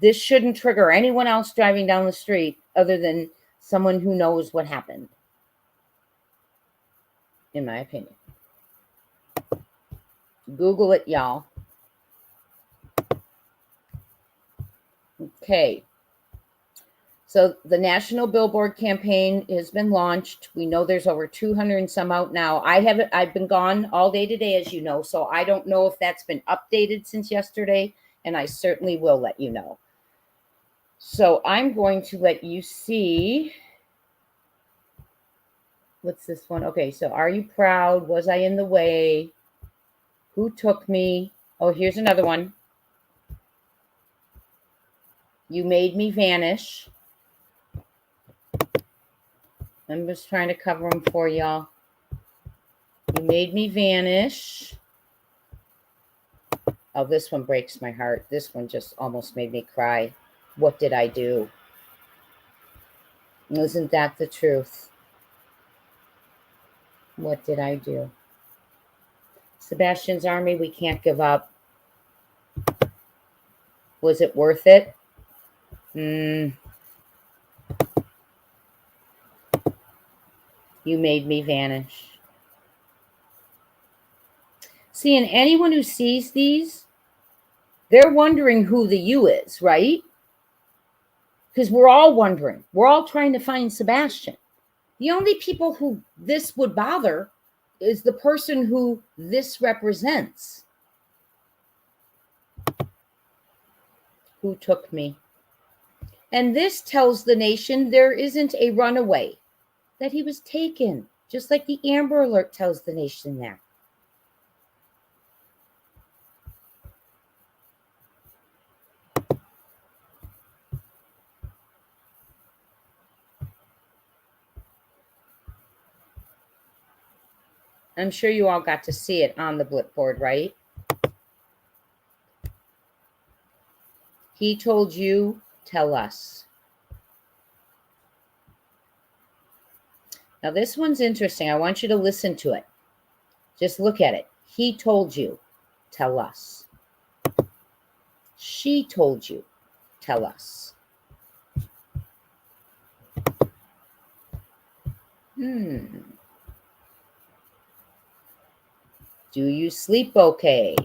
This shouldn't trigger anyone else driving down the street other than someone who knows what happened, in my opinion. Google it, y'all. Okay. So the National Billboard campaign has been launched. We know there's over 200 and some out now. I've been gone all day today, as you know, so I don't know if that's been updated since yesterday, and I certainly will let you know. So I'm going to let you see. What's this one? Okay, so are you proud? Was I in the way? Who took me? Oh, here's another one. You made me vanish. I'm just trying to cover them for y'all. You made me vanish. Oh, this one breaks my heart. This one just almost made me cry. What did I do? Isn't that the truth? What did I do? Sebastian's Army, we can't give up. Was it worth it? You made me vanish. See, and anyone who sees these, they're wondering who the you is, right? Because we're all wondering. We're all trying to find Sebastian. The only people who this would bother is the person who this represents. Who took me? And this tells the nation there isn't a runaway, that he was taken, just like the Amber Alert tells the nation that. I'm sure you all got to see it on the Billboard, right? He told you, tell us. Now, this one's interesting. I want you to listen to it. Just look at it. He told you, tell us. She told you, tell us. Do you sleep okay?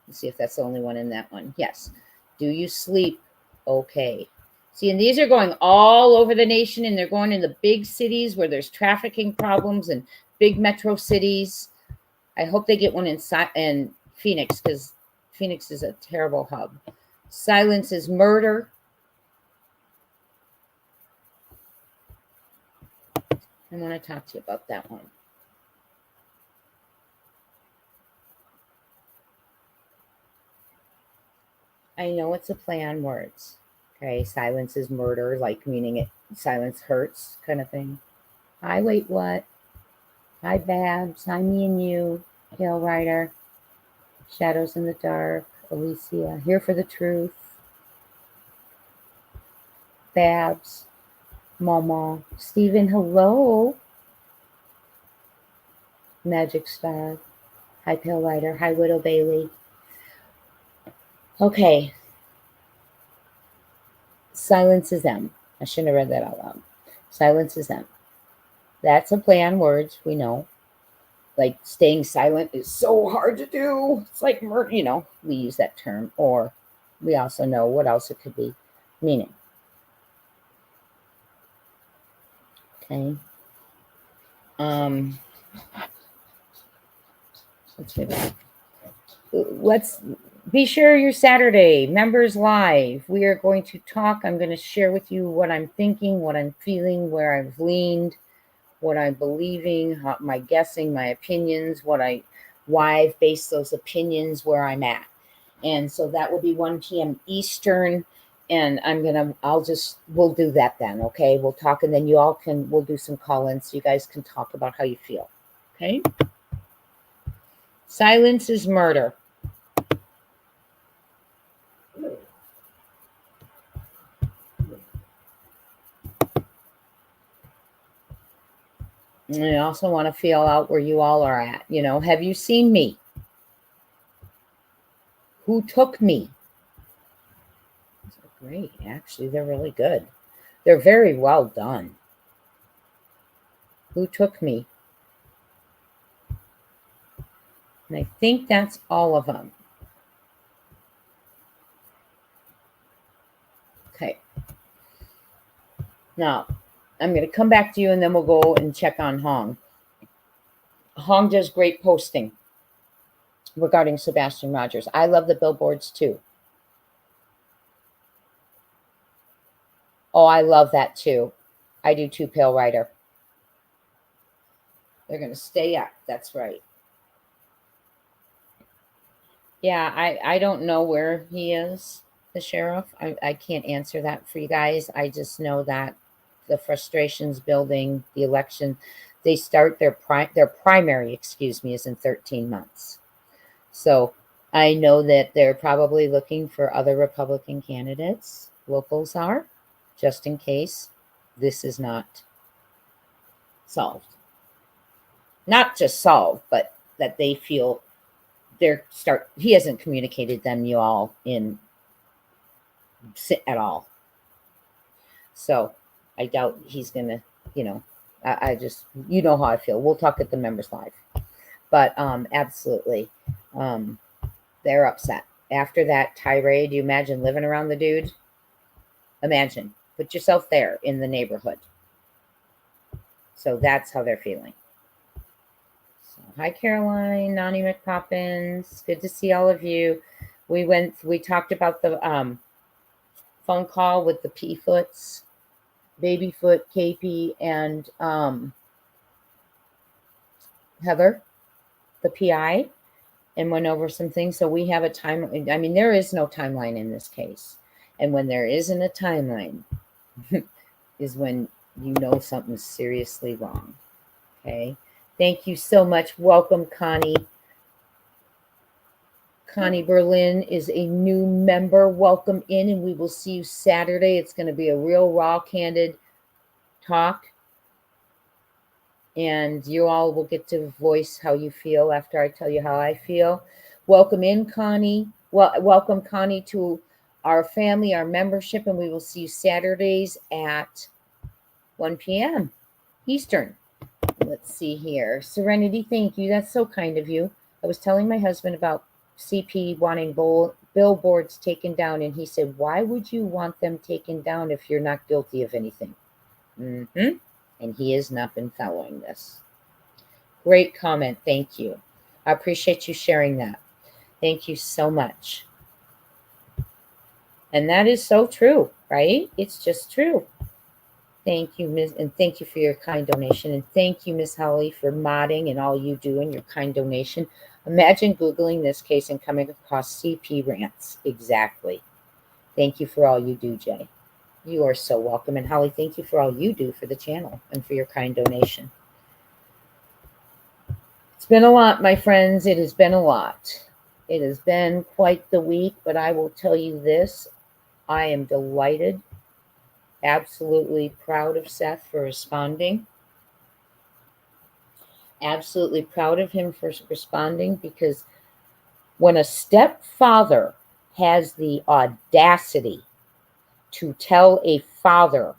Let's see if that's the only one in that one. Yes. Do you sleep okay? See, and these are going all over the nation, and they're going in the big cities where there's trafficking problems and big metro cities. I hope they get one in Phoenix, because Phoenix is a terrible hub. Silence is murder. I want to talk to you about that one. I know it's a play on words. Okay, silence is murder, like meaning silence hurts kind of thing. Hi, wait, what? Hi, Babs. Hi, me and you. Hail Rider. Shadows in the Dark. Alicia. Here for the Truth. Babs. Mama. Stephen, hello. Magic Star. Hi, Pale Rider. Hi, Widow Bailey. Okay. Silence is M. I shouldn't have read that out loud. Silence is M. That's a play on words, we know. Like staying silent is so hard to do. It's like murder, we use that term. Or we also know what else it could be meaning. Okay. Let's be sure your Saturday, members live. We are going to talk. I'm going to share with you what I'm thinking, what I'm feeling, where I've leaned, what I'm believing, my guessing, my opinions, why I've based those opinions where I'm at. And so that will be 1 p.m. Eastern. And we'll do that then. Okay. We'll talk, and then we'll do some call-ins so you guys can talk about how you feel. Okay. Silence is murder. And I also want to feel out where you all are at. Have you seen me? Who took me? Great. Actually, they're really good. They're very well done. Who took me? And I think that's all of them. Okay. Now, I'm going to come back to you, and then we'll go and check on Hong. Hong does great posting regarding Sebastian Rogers. I love the billboards too. Oh, I love that too. I do too, Pale Rider. They're going to stay up. That's right. Yeah, I don't know where he is, the sheriff. I can't answer that for you guys. I just know that the frustrations building, the election, they start their primary, is in 13 months. So I know that they're probably looking for other Republican candidates. Locals are, just in case this is not solved. Not just solved, but that they feel he hasn't communicated them you all at all. So I doubt he's gonna, I just, how I feel. We'll talk at the members live. But absolutely, they're upset. After that tirade, you imagine living around the dude? Imagine. Put yourself there in the neighborhood. So that's how they're feeling. So, hi, Caroline, Nani McPoppins. Good to see all of you. We talked about the phone call with the P-Foots, Babyfoot, KP, and Heather, the PI, and went over some things. So we have a time. I mean, there is no timeline in this case. And when there isn't a timeline is when you know something's seriously wrong. Okay. Thank you so much. Welcome, Connie. Connie Berlin is a new member. Welcome in, and we will see you Saturday. It's going to be a real raw, candid talk. And you all will get to voice how you feel after I tell you how I feel. Welcome in, Connie. Welcome, Connie, to our family, our membership, and we will see you Saturdays at 1 p.m. Eastern. Let's see here. Serenity, thank you. That's so kind of you. I was telling my husband about CP wanting billboards taken down, and he said, why would you want them taken down if you're not guilty of anything? And he has not been following this. Great comment. Thank you. I appreciate you sharing that. Thank you so much. And that is so true, right? It's just true. Thank you, Ms. And thank you for your kind donation. And thank you, Miss Holly, for modding and all you do and your kind donation. Imagine Googling this case and coming across CP rants. Exactly. Thank you for all you do, Jay. You are so welcome. And Holly, thank you for all you do for the channel and for your kind donation. It's been a lot, my friends. It has been a lot. It has been quite the week, but I will tell you this. I am delighted, absolutely proud of Seth for responding. Absolutely proud of him for responding, because when a stepfather has the audacity to tell a father,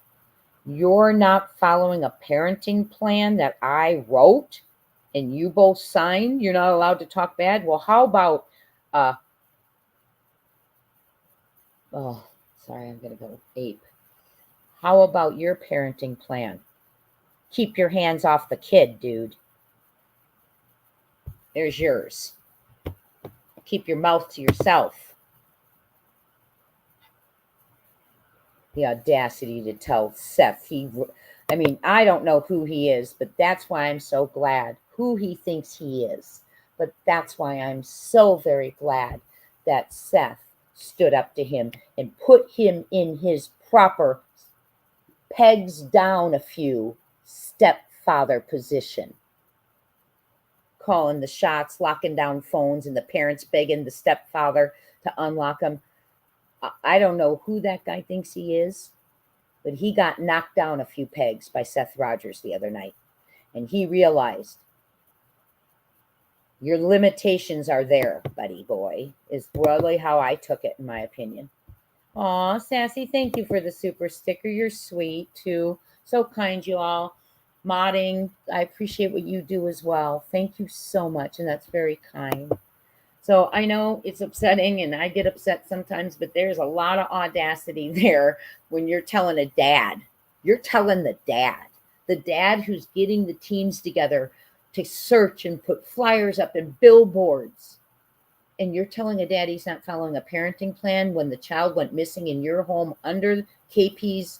you're not following a parenting plan that I wrote and you both signed, you're not allowed to talk bad. Well, how about Oh, sorry, I'm going to go ape. How about your parenting plan? Keep your hands off the kid, dude. There's yours. Keep your mouth to yourself. The audacity to tell Seth I don't know who he is, but that's why I'm so glad who he thinks he is. But that's why I'm so very glad that Seth stood up to him and put him in his proper pegs down a few stepfather position. Calling the shots, locking down phones, and the parents begging the stepfather to unlock them. I don't know who that guy thinks he is, but he got knocked down a few pegs by Seth Rogers the other night. And he realized your limitations are there, buddy boy, is really how I took it, in my opinion. Aw, Sassy, thank you for the super sticker. You're sweet, too. So kind, you all. Modding, I appreciate what you do as well. Thank you so much, and that's very kind. So I know it's upsetting, and I get upset sometimes, but there's a lot of audacity there when you're telling a dad. You're telling the dad who's getting the teams together to search and put flyers up in billboards. And you're telling a dad he's not following a parenting plan when the child went missing in your home under KP's.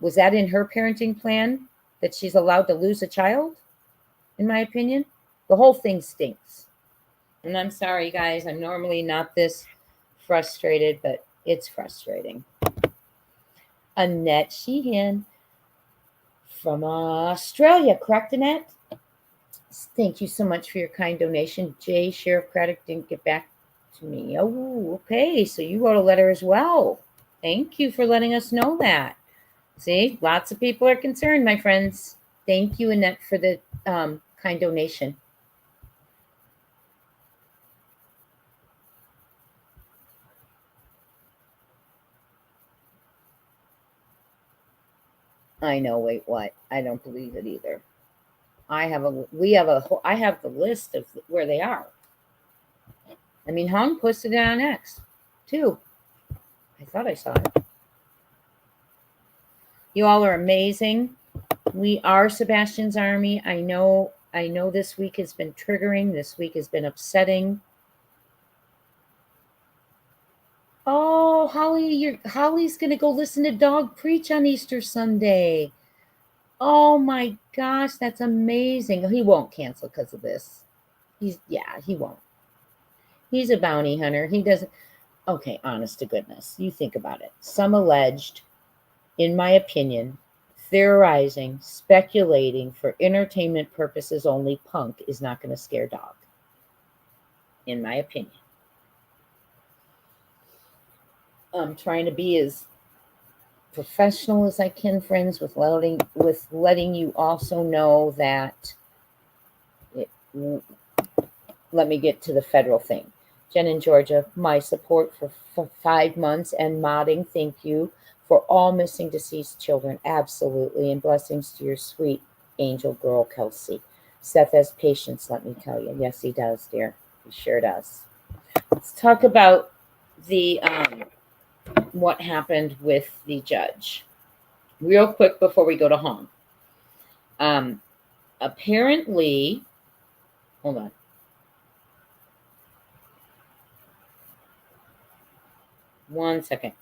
Was that in her parenting plan that she's allowed to lose a child? In my opinion, the whole thing stinks. And I'm sorry, guys. I'm normally not this frustrated, but it's frustrating. Annette Sheehan from Australia, correct, Annette? Thank you so much for your kind donation. Jay, Sheriff Craddock didn't get back to me. Oh, okay. So you wrote a letter as well. Thank you for letting us know that. See, lots of people are concerned, my friends. Thank you, Annette, for the kind donation. I know. Wait, what? I don't believe it either. I have the list of where they are. I mean, Hong posted it on X too. I thought I saw it. You all are amazing. We are Sebastian's Army. I know this week has been triggering. This week has been upsetting. Oh, Holly's going to go listen to Dog preach on Easter Sunday. Oh my gosh, that's amazing. He won't cancel because of this. He won't. He's a bounty hunter. He doesn't. Okay, honest to goodness. You think about it. Some alleged, in my opinion, theorizing, speculating for entertainment purposes only punk is not going to scare Dog. In my opinion. I'm trying to be as professional as I can, friends, with letting you also know that let me get to the federal thing. Jen in Georgia, my support for 5 months and modding. Thank you for all missing deceased children. Absolutely. And blessings to your sweet angel girl, Kelsey. Seth has patience, let me tell you. Yes, he does, dear. He sure does. Let's talk about the what happened with the judge. Real quick before we go to home. Apparently, hold on. One second.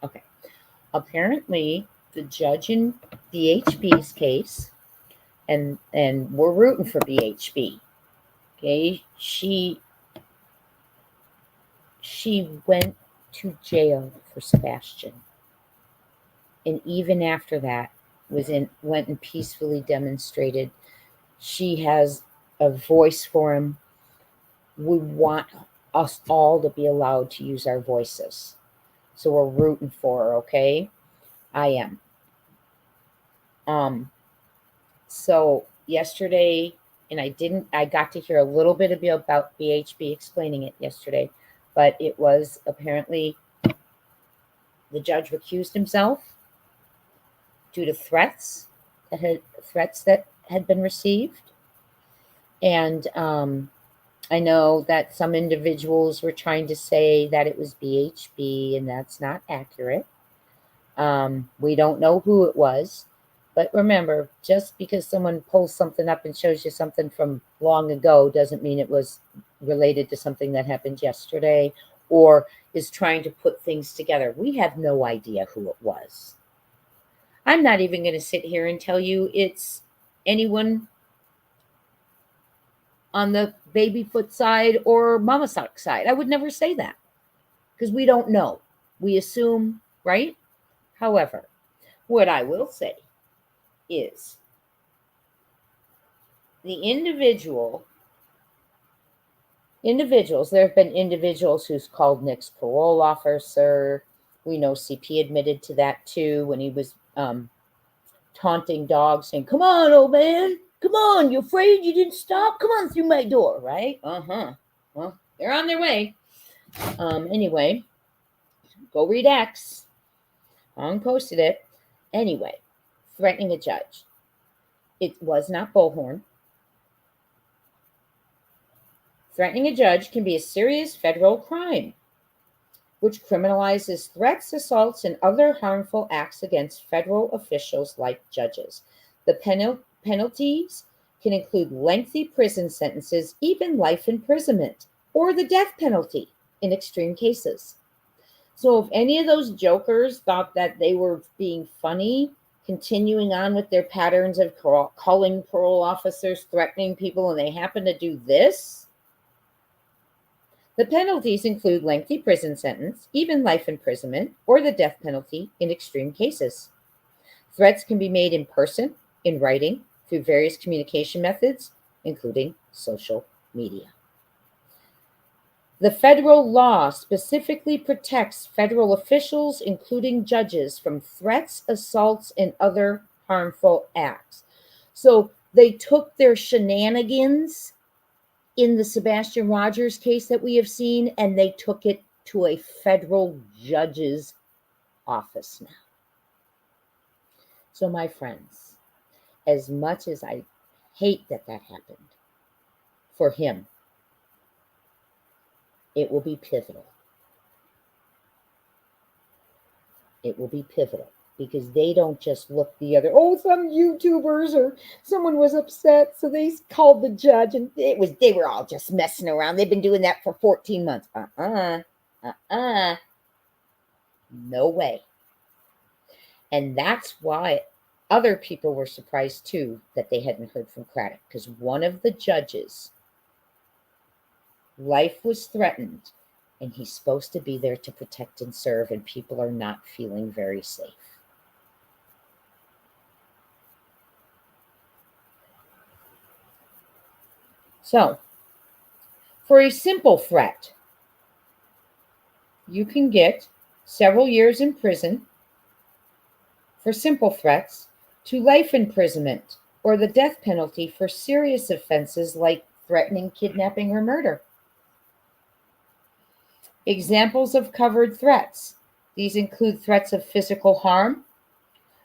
Okay. Apparently, the judge in BHB's case, and we're rooting for BHB. Okay, she went to jail for Sebastian, and even after that, went and peacefully demonstrated. She has a voice for him. We want us all to be allowed to use our voices. So we're rooting for her, okay? I am. So yesterday, and I got to hear a little bit about BHB explaining it yesterday, but it was apparently the judge recused himself due to threats that had been received. And I know that some individuals were trying to say that it was BHB, and that's not accurate. We don't know who it was. But remember, just because someone pulls something up and shows you something from long ago doesn't mean it was related to something that happened yesterday or is trying to put things together. We have no idea who it was. I'm not even going to sit here and tell you it's anyone on the babyfoot side or mama sock side. I would never say that because we don't know. We assume, right? However, what I will say is the individuals, there have been individuals who's called Nick's parole officer. We know CP admitted to that too when he was taunting dogs, saying, "Come on, old man. Come on. You afraid you didn't stop? Come on through my door," right? Well, they're on their way. Anyway, go read X. I posted it. Anyway, threatening a judge. It was not Bullhorn. Threatening a judge can be a serious federal crime, which criminalizes threats, assaults, and other harmful acts against federal officials like judges. The penalties can include lengthy prison sentences, even life imprisonment, or the death penalty in extreme cases. So if any of those jokers thought that they were being funny, continuing on with their patterns of calling parole officers, threatening people, and they happen to do this, the penalties include lengthy prison sentence, even life imprisonment, or the death penalty in extreme cases. Threats can be made in person, in writing, through various communication methods, including social media. The federal law specifically protects federal officials, including judges, from threats, assaults, and other harmful acts. So they took their shenanigans in the Sebastian Rogers case that we have seen, and they took it to a federal judge's office now. So, my friends, as much as I hate that happened for him, it will be pivotal. It will be pivotal because they don't just look the other, some YouTubers or someone was upset, so they called the judge, and they were all just messing around. They've been doing that for 14 months. No way. And that's why other people were surprised too that they hadn't heard from Craddock, because one of the judges' life was threatened, and he's supposed to be there to protect and serve, and people are not feeling very safe. So, for a simple threat, you can get several years in prison for simple threats to life imprisonment or the death penalty for serious offenses like threatening, kidnapping, or murder. Examples of covered threats. These include threats of physical harm,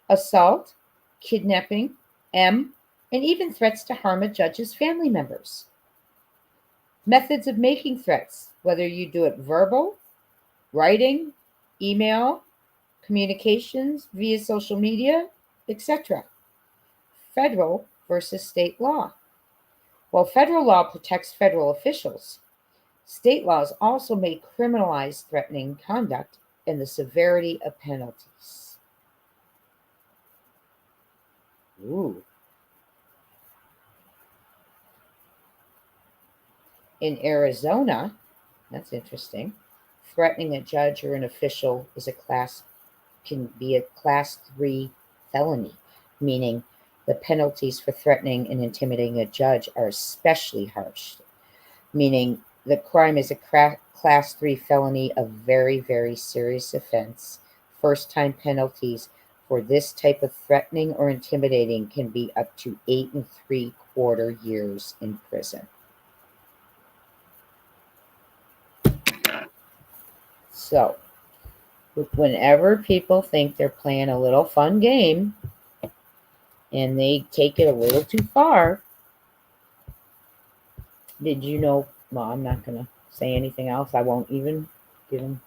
assault, kidnapping, and even threats to harm a judge's family members. Methods of making threats, whether you do it verbal, writing, email, communications via social media, etc. Federal versus state law. While federal law protects federal officials, state laws also may criminalize threatening conduct and the severity of penalties. Ooh. In Arizona, that's interesting, threatening a judge or an official can be a class 3 felony, meaning the penalties for threatening and intimidating a judge are especially harsh, meaning the crime is a class 3 felony, a very, very serious offense. First-time penalties for this type of threatening or intimidating can be up to 8 3/4 years in prison. So, whenever people think they're playing a little fun game and they take it a little too far, did you know Well, I'm not going to say anything else. I won't even give him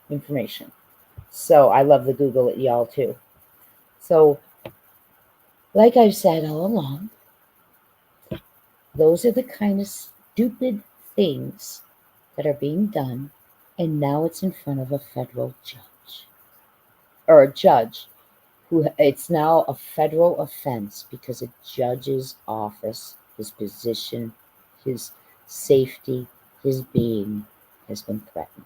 information. So I love the Google it y'all too. So, like I've said all along, those are the kind of stupid things that are being done, and now it's in front of a federal judge. Or a judge who it's now a federal offense because a judge's office, his position, his safety, his being has been threatened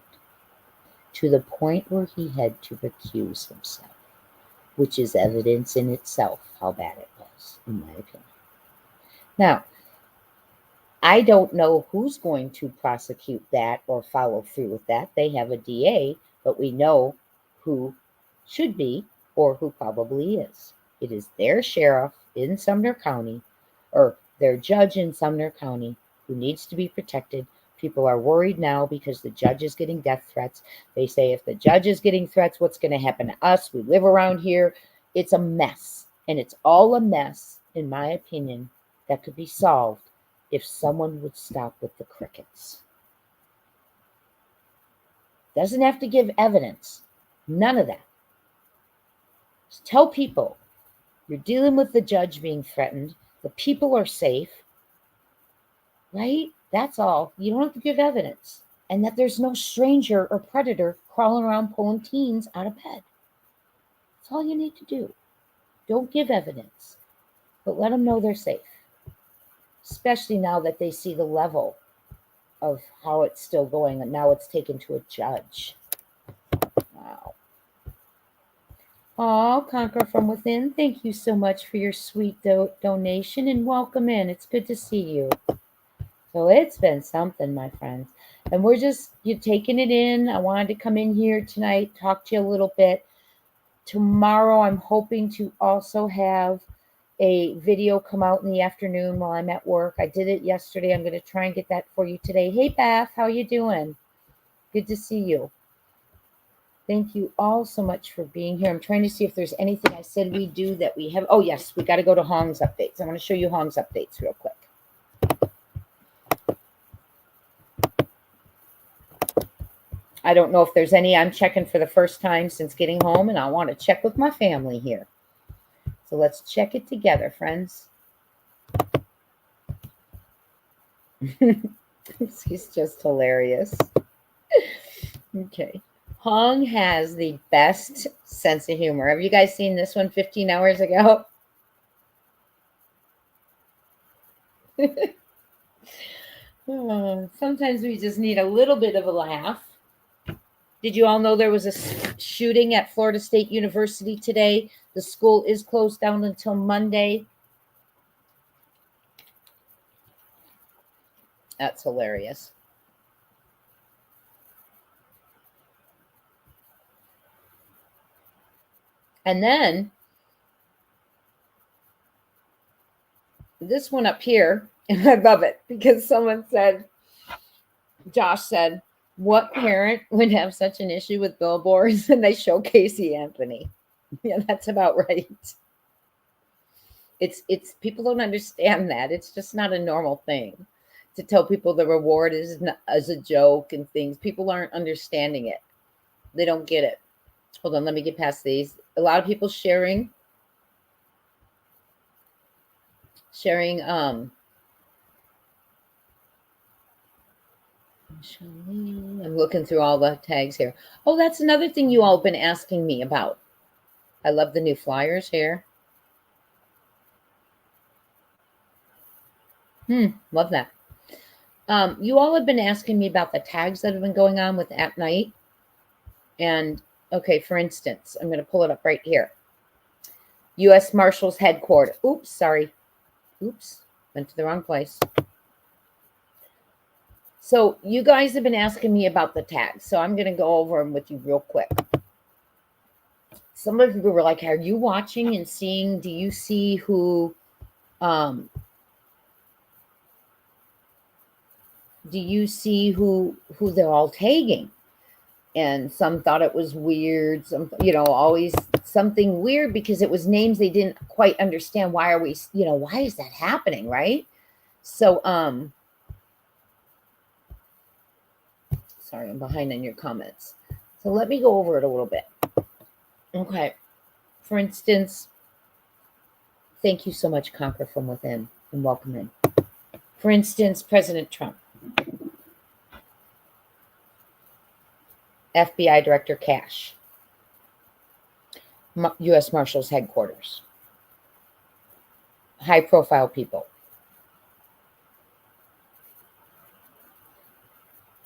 to the point where he had to recuse himself, which is evidence in itself how bad it was, in my opinion. Now, I don't know who's going to prosecute that or follow through with that. They have a DA, but we know who should be or who probably is. It is their sheriff in Sumner County or their judge in Sumner County who needs to be protected. People are worried now because the judge is getting death threats. They say if the judge is getting threats, what's going to happen to us? We live around here. It's a mess. And it's all a mess, in my opinion, that could be solved if someone would stop with the crickets. Doesn't have to give evidence. None of that. Just tell people you're dealing with the judge being threatened. The people are safe. Right? That's all. You don't have to give evidence. And that there's no stranger or predator crawling around pulling teens out of bed. That's all you need to do. Don't give evidence. But let them know they're safe. Especially now that they see the level of how it's still going, and now it's taken to a judge. Wow. Oh, Conquer from Within, thank you so much for your sweet donation, and welcome in. It's good to see you. So it's been something, my friends. And we're just, you're taking it in. I wanted to come in here tonight, talk to you a little bit. Tomorrow, I'm hoping to also have a video come out in the afternoon while I'm at work. I did it yesterday. I'm going to try and get that for you today. Hey, Beth, how you doing? Good to see you. Thank you all so much for being here. I'm trying to see if there's anything I said we do that we have. Oh, yes, we got to go to Hong's updates. I want to show you Hong's updates real quick. I don't know if there's any. I'm checking for the first time since getting home, and I want to check with my family here. So let's check it together, friends. He's just hilarious. Okay. Hong has the best sense of humor. Have you guys seen this one 15 hours ago? Sometimes we just need a little bit of a laugh. Did you all know there was a shooting at Florida State University today? The school is closed down until Monday. That's hilarious. And then this one up here, and I love it because someone said, Josh said, what parent would have such an issue with billboards and they show Casey Anthony? Yeah, that's about right. It's people don't understand that. It's just not a normal thing to tell people the reward is as a joke and things. People aren't understanding it. They don't get it. Hold on, let me get past these. A lot of people sharing I'm looking through all the tags here. Oh, that's another thing you all have been asking me about. I love the new flyers here. Love that. You all have been asking me about the tags that have been going on with At Night. And, okay, for instance, I'm going to pull it up right here. U.S. Marshals Headquarters. Oops, sorry. Oops, went to the wrong place. So you guys have been asking me about the tags. So I'm going to go over them with you real quick. Some of you were like, are you watching and seeing, do you see who they're all tagging? And some thought it was weird. Some, always something weird because it was names they didn't quite understand. Why are we, why is that happening? Right. So, Sorry, I'm behind on your comments. So let me go over it a little bit. Okay. For instance, thank you so much, Conquer from Within, and welcome in. For instance, President Trump, FBI Director Cash, U.S. Marshals Headquarters, high-profile people.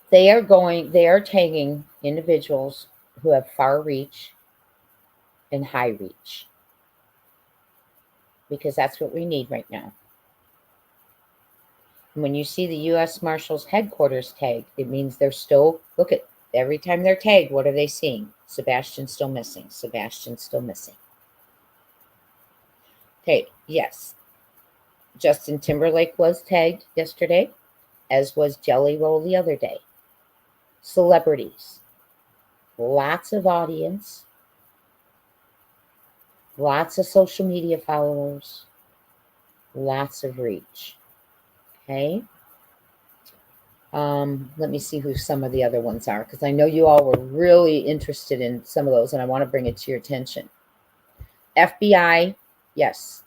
They are taking individuals who have far reach and high reach, because that's what we need right now. When you see the U.S. Marshals Headquarters tag, it means they're still, look at, every time they're tagged, what are they seeing? Sebastian's still missing. Sebastian's still missing. Okay, yes. Justin Timberlake was tagged yesterday, as was Jelly Roll the other day. Celebrities. Lots of audience. Lots of social media followers. Lots of reach. Okay. Let me see who some of the other ones are, because I know you all were really interested in some of those, and I want to bring it to your attention. FBI, yes.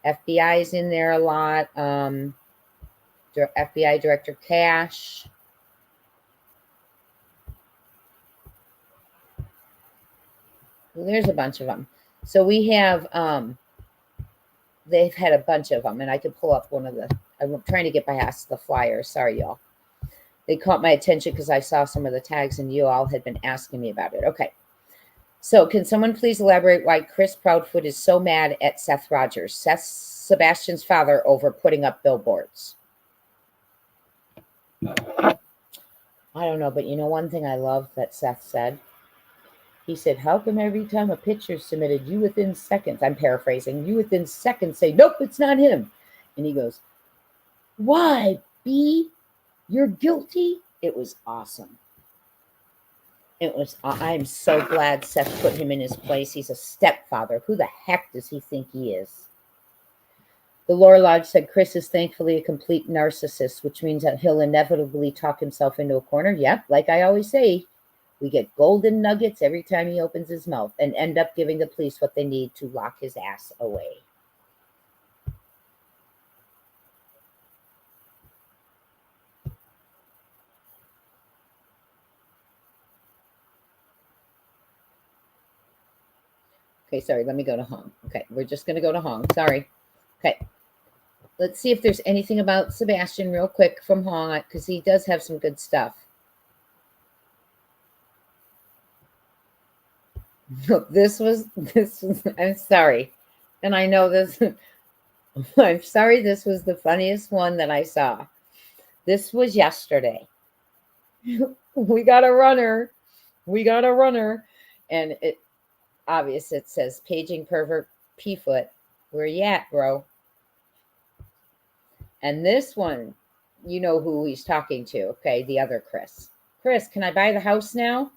FBI is in there a lot. FBI Director Cash. There's a bunch of them. So we have, they've had a bunch of them, and I could pull up one of the, I'm trying to get past the flyer. Sorry, y'all. They caught my attention because I saw some of the tags and you all had been asking me about it. Okay. So can someone please elaborate why Chris Proudfoot is so mad at Seth Rogers, Sebastian's father, over putting up billboards? I don't know, but you know one thing I love that Seth said? He said, how come every time a picture is submitted, you within seconds, I'm paraphrasing, you within seconds say, nope, it's not him. And he goes, why, B? You're guilty? It was awesome. It was, I'm so glad Seth put him in his place. He's a stepfather. Who the heck does he think he is? The Laura Lodge said, Chris is thankfully a complete narcissist, which means that he'll inevitably talk himself into a corner. Yep, like I always say, we get golden nuggets every time he opens his mouth and end up giving the police what they need to lock his ass away. Okay, sorry, let me go to Hong. Okay, we're just going to go to Hong. Sorry. Okay. Let's see if there's anything about Sebastian real quick from Hong, because he does have some good stuff. This was, I'm sorry. And I know this, I'm sorry, this was the funniest one that I saw. This was yesterday. We got a runner. We got a runner. And it, obvious, it says, paging pervert P-foot. Where you at, bro? And this one, you know who he's talking to, okay? The other Chris. Chris, can I buy the house now?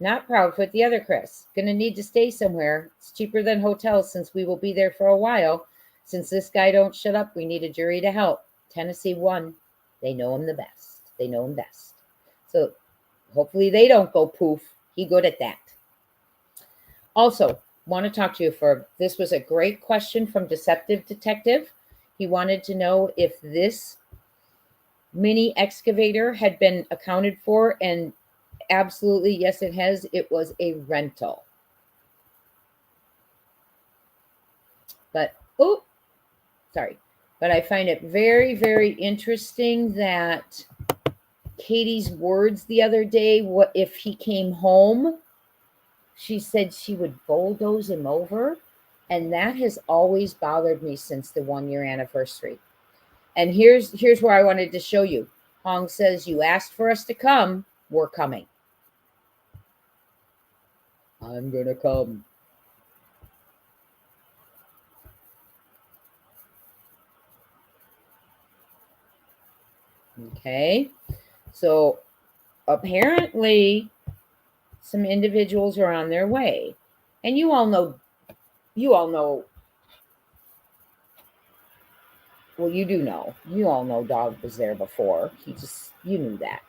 Not Proudfoot, the other Chris. Gonna need to stay somewhere. It's cheaper than hotels since we will be there for a while. Since this guy don't shut up, we need a jury to help. Tennessee won. They know him the best. They know him best. So hopefully they don't go poof. He good at that. Also, want to talk to you for, this was a great question from Deceptive Detective. He wanted to know if this mini excavator had been accounted for, and absolutely, yes, it has. It was a rental. But, oh, sorry. But I find it very, very interesting that Katie's words the other day, what if he came home, she said she would bulldoze him over. And that has always bothered me since the 1-year anniversary. And here's where I wanted to show you. Hong says, you asked for us to come. We're coming. I'm going to come. Okay. So apparently some individuals are on their way. And you all know, well, you do know. You all know Dog was there before. You knew that.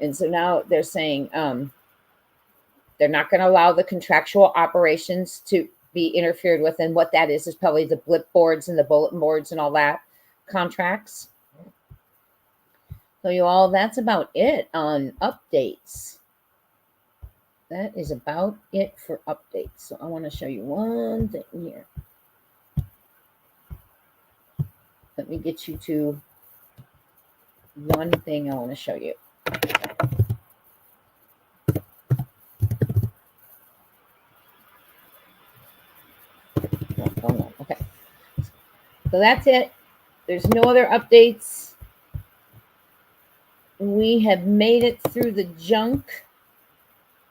And so now they're saying they're not going to allow the contractual operations to be interfered with. And what that is probably the blip boards and the bulletin boards and all that contracts. So you all, that's about it on updates. That is about it for updates. So I want to show you one thing here. Let me get you to one thing I want to show you. Okay. So that's it. There's no other updates. We have made it through the junk.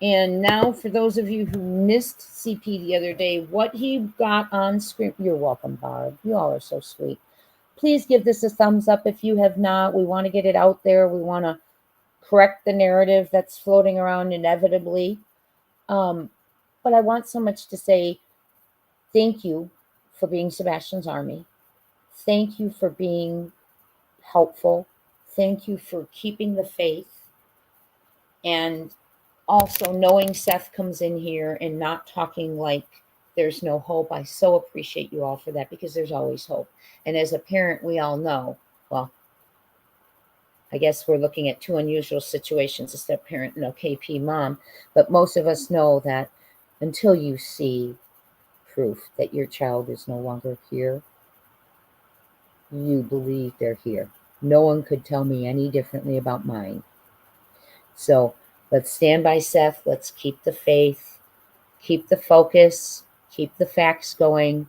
And now for those of you who missed CP the other day, what he got on screen, you're welcome, Barb. You all are so sweet. Please give this a thumbs up if you have not. We want to get it out there. We want to correct the narrative that's floating around inevitably. But I want so much to say thank you for being Sebastian's Army. Thank you for being helpful. Thank you for keeping the faith. And also knowing Seth comes in here and not talking like there's no hope. I so appreciate you all for that, because there's always hope. And as a parent, we all know, well, I guess we're looking at two unusual situations, a step parent and a KP mom, but most of us know that until you see proof that your child is no longer here, you believe they're here. No one could tell me any differently about mine. So let's stand by Seth. Let's keep the faith, keep the focus, keep the facts going.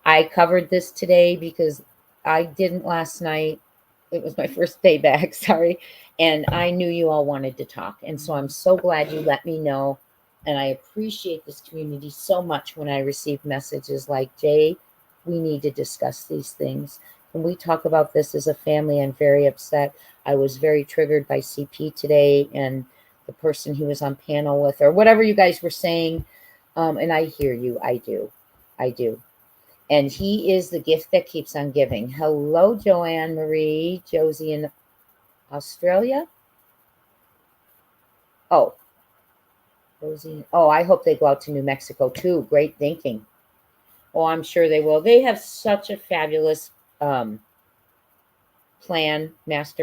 I covered this today because I didn't last night. It was my first day back, sorry. And I knew you all wanted to talk. And so I'm so glad you let me know. And I appreciate this community so much when I receive messages like, Jay, we need to discuss these things. When we talk about this as a family, I'm very upset. I was very triggered by CP today and the person he was on panel with, or whatever you guys were saying. And I hear you. I do. And he is the gift that keeps on giving. Hello, Joanne Marie, Josie in Australia. Oh, Rosie. Oh, I hope they go out to New Mexico too. Great thinking. Oh, I'm sure they will. They have such a fabulous master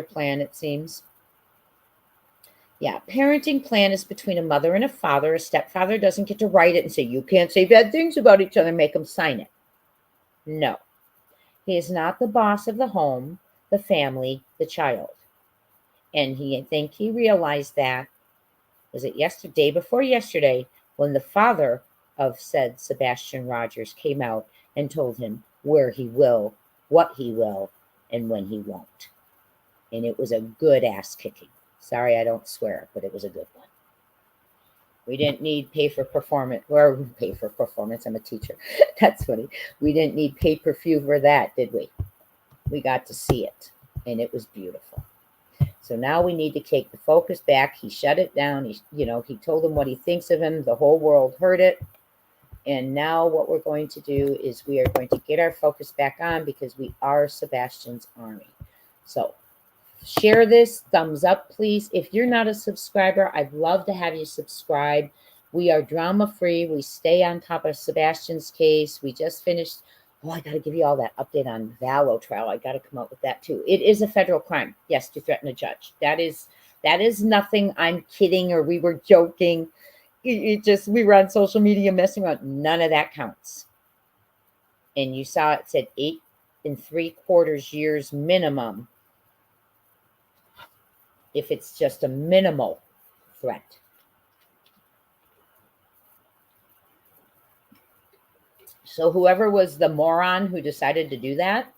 plan, it seems. Yeah, parenting plan is between a mother and a father. A stepfather doesn't get to write it and say, you can't say bad things about each other, make them sign it. No. He is not the boss of the home, the family, the child. And I think he realized that, was it yesterday, before yesterday, when the father of said Sebastian Rogers came out and told him where he will, what he will, and when he won't. And it was a good ass kicking. Sorry, I don't swear, but it was a good one. We didn't need pay for performance. I'm a teacher. That's funny. We didn't need pay-per-view for that, did we? We got to see it, and it was beautiful. So now we need to take the focus back. He shut it down. He told him what he thinks of him. The whole world heard it. And now what we're going to do is we are going to get our focus back on, because we are Sebastian's Army. So share this, thumbs up, please. If you're not a subscriber, I'd love to have you subscribe. We are drama-free. We stay on top of Sebastian's case. We just finished. Oh, I got to give you all that update on Vallow trial. I got to come up with that too. It is a federal crime, yes, to threaten a judge. That is nothing. I'm kidding, or we were joking. We were on social media messing around. None of that counts. And you saw it said 8 3/4 years minimum, if it's just a minimal threat. So whoever was the moron who decided to do that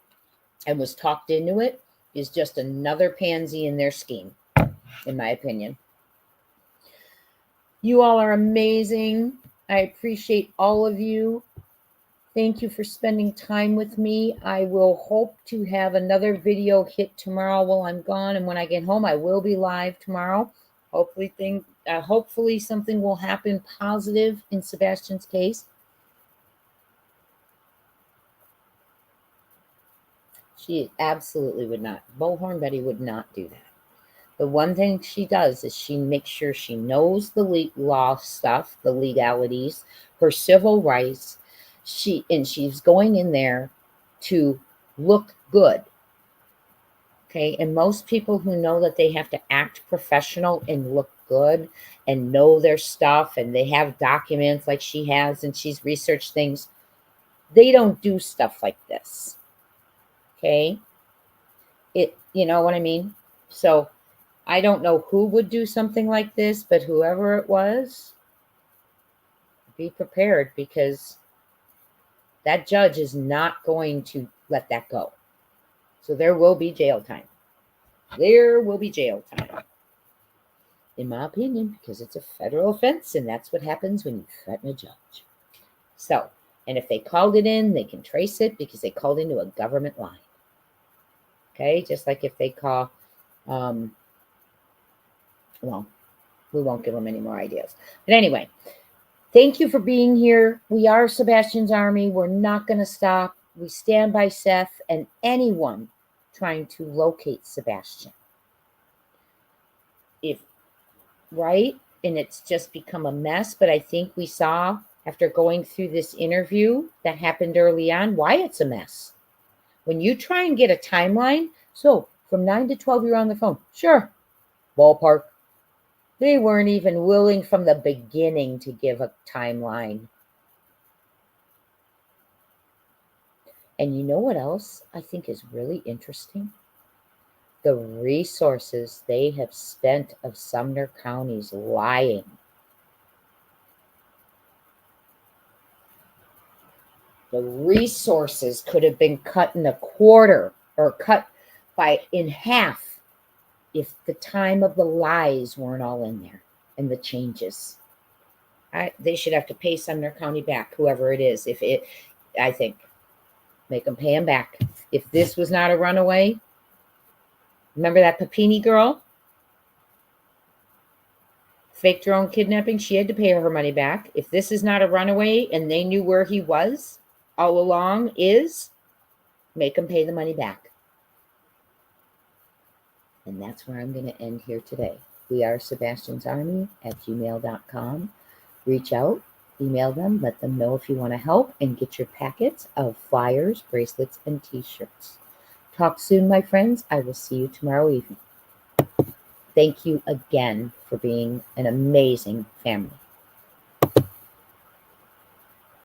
and was talked into it is just another pansy in their scheme, in my opinion. You all are amazing. I appreciate all of you. Thank you for spending time with me. I will hope to have another video hit tomorrow while I'm gone. And when I get home, I will be live tomorrow. Hopefully something will happen positive in Sebastian's case. She absolutely would not. Bullhorn Betty would not do that. The one thing she does is she makes sure she knows the law stuff, the legalities, her civil rights. She's going in there to look good. Okay, and most people who know that they have to act professional and look good and know their stuff, and they have documents like she has, and she's researched things, they don't do stuff like this. Okay, you know what I mean? So I don't know who would do something like this, but whoever it was, be prepared, because that judge is not going to let that go. So there will be jail time. There will be jail time, in my opinion, because it's a federal offense, and that's what happens when you threaten a judge. So, and if they called it in, they can trace it because they called into a government line. Okay, just like if they call, well, we won't give them any more ideas. But anyway, thank you for being here. We are Sebastian's Army. We're not going to stop. We stand by Seth and anyone trying to locate Sebastian. Right? And it's just become a mess. But I think we saw, after going through this interview that happened early on, why it's a mess. When you try and get a timeline, so from 9 to 12, you're on the phone. Sure. Ballpark. They weren't even willing from the beginning to give a timeline. And you know what else I think is really interesting? The resources they have spent of Sumner counties lying. The resources could have been cut in a quarter or cut in half if the time of the lies weren't all in there and the changes. They should have to pay Sumner County back, whoever it is. I think, make them pay them back. If this was not a runaway, remember that Papini girl? Faked her own kidnapping. She had to pay her money back. If this is not a runaway and they knew where he was all along, make them pay the money back. And that's where I'm going to end here today. We are Sebastian's Army at gmail.com. Reach out, email them, let them know if you want to help, and get your packets of flyers, bracelets, and t-shirts. Talk soon, my friends. I will see you tomorrow evening. Thank you again for being an amazing family.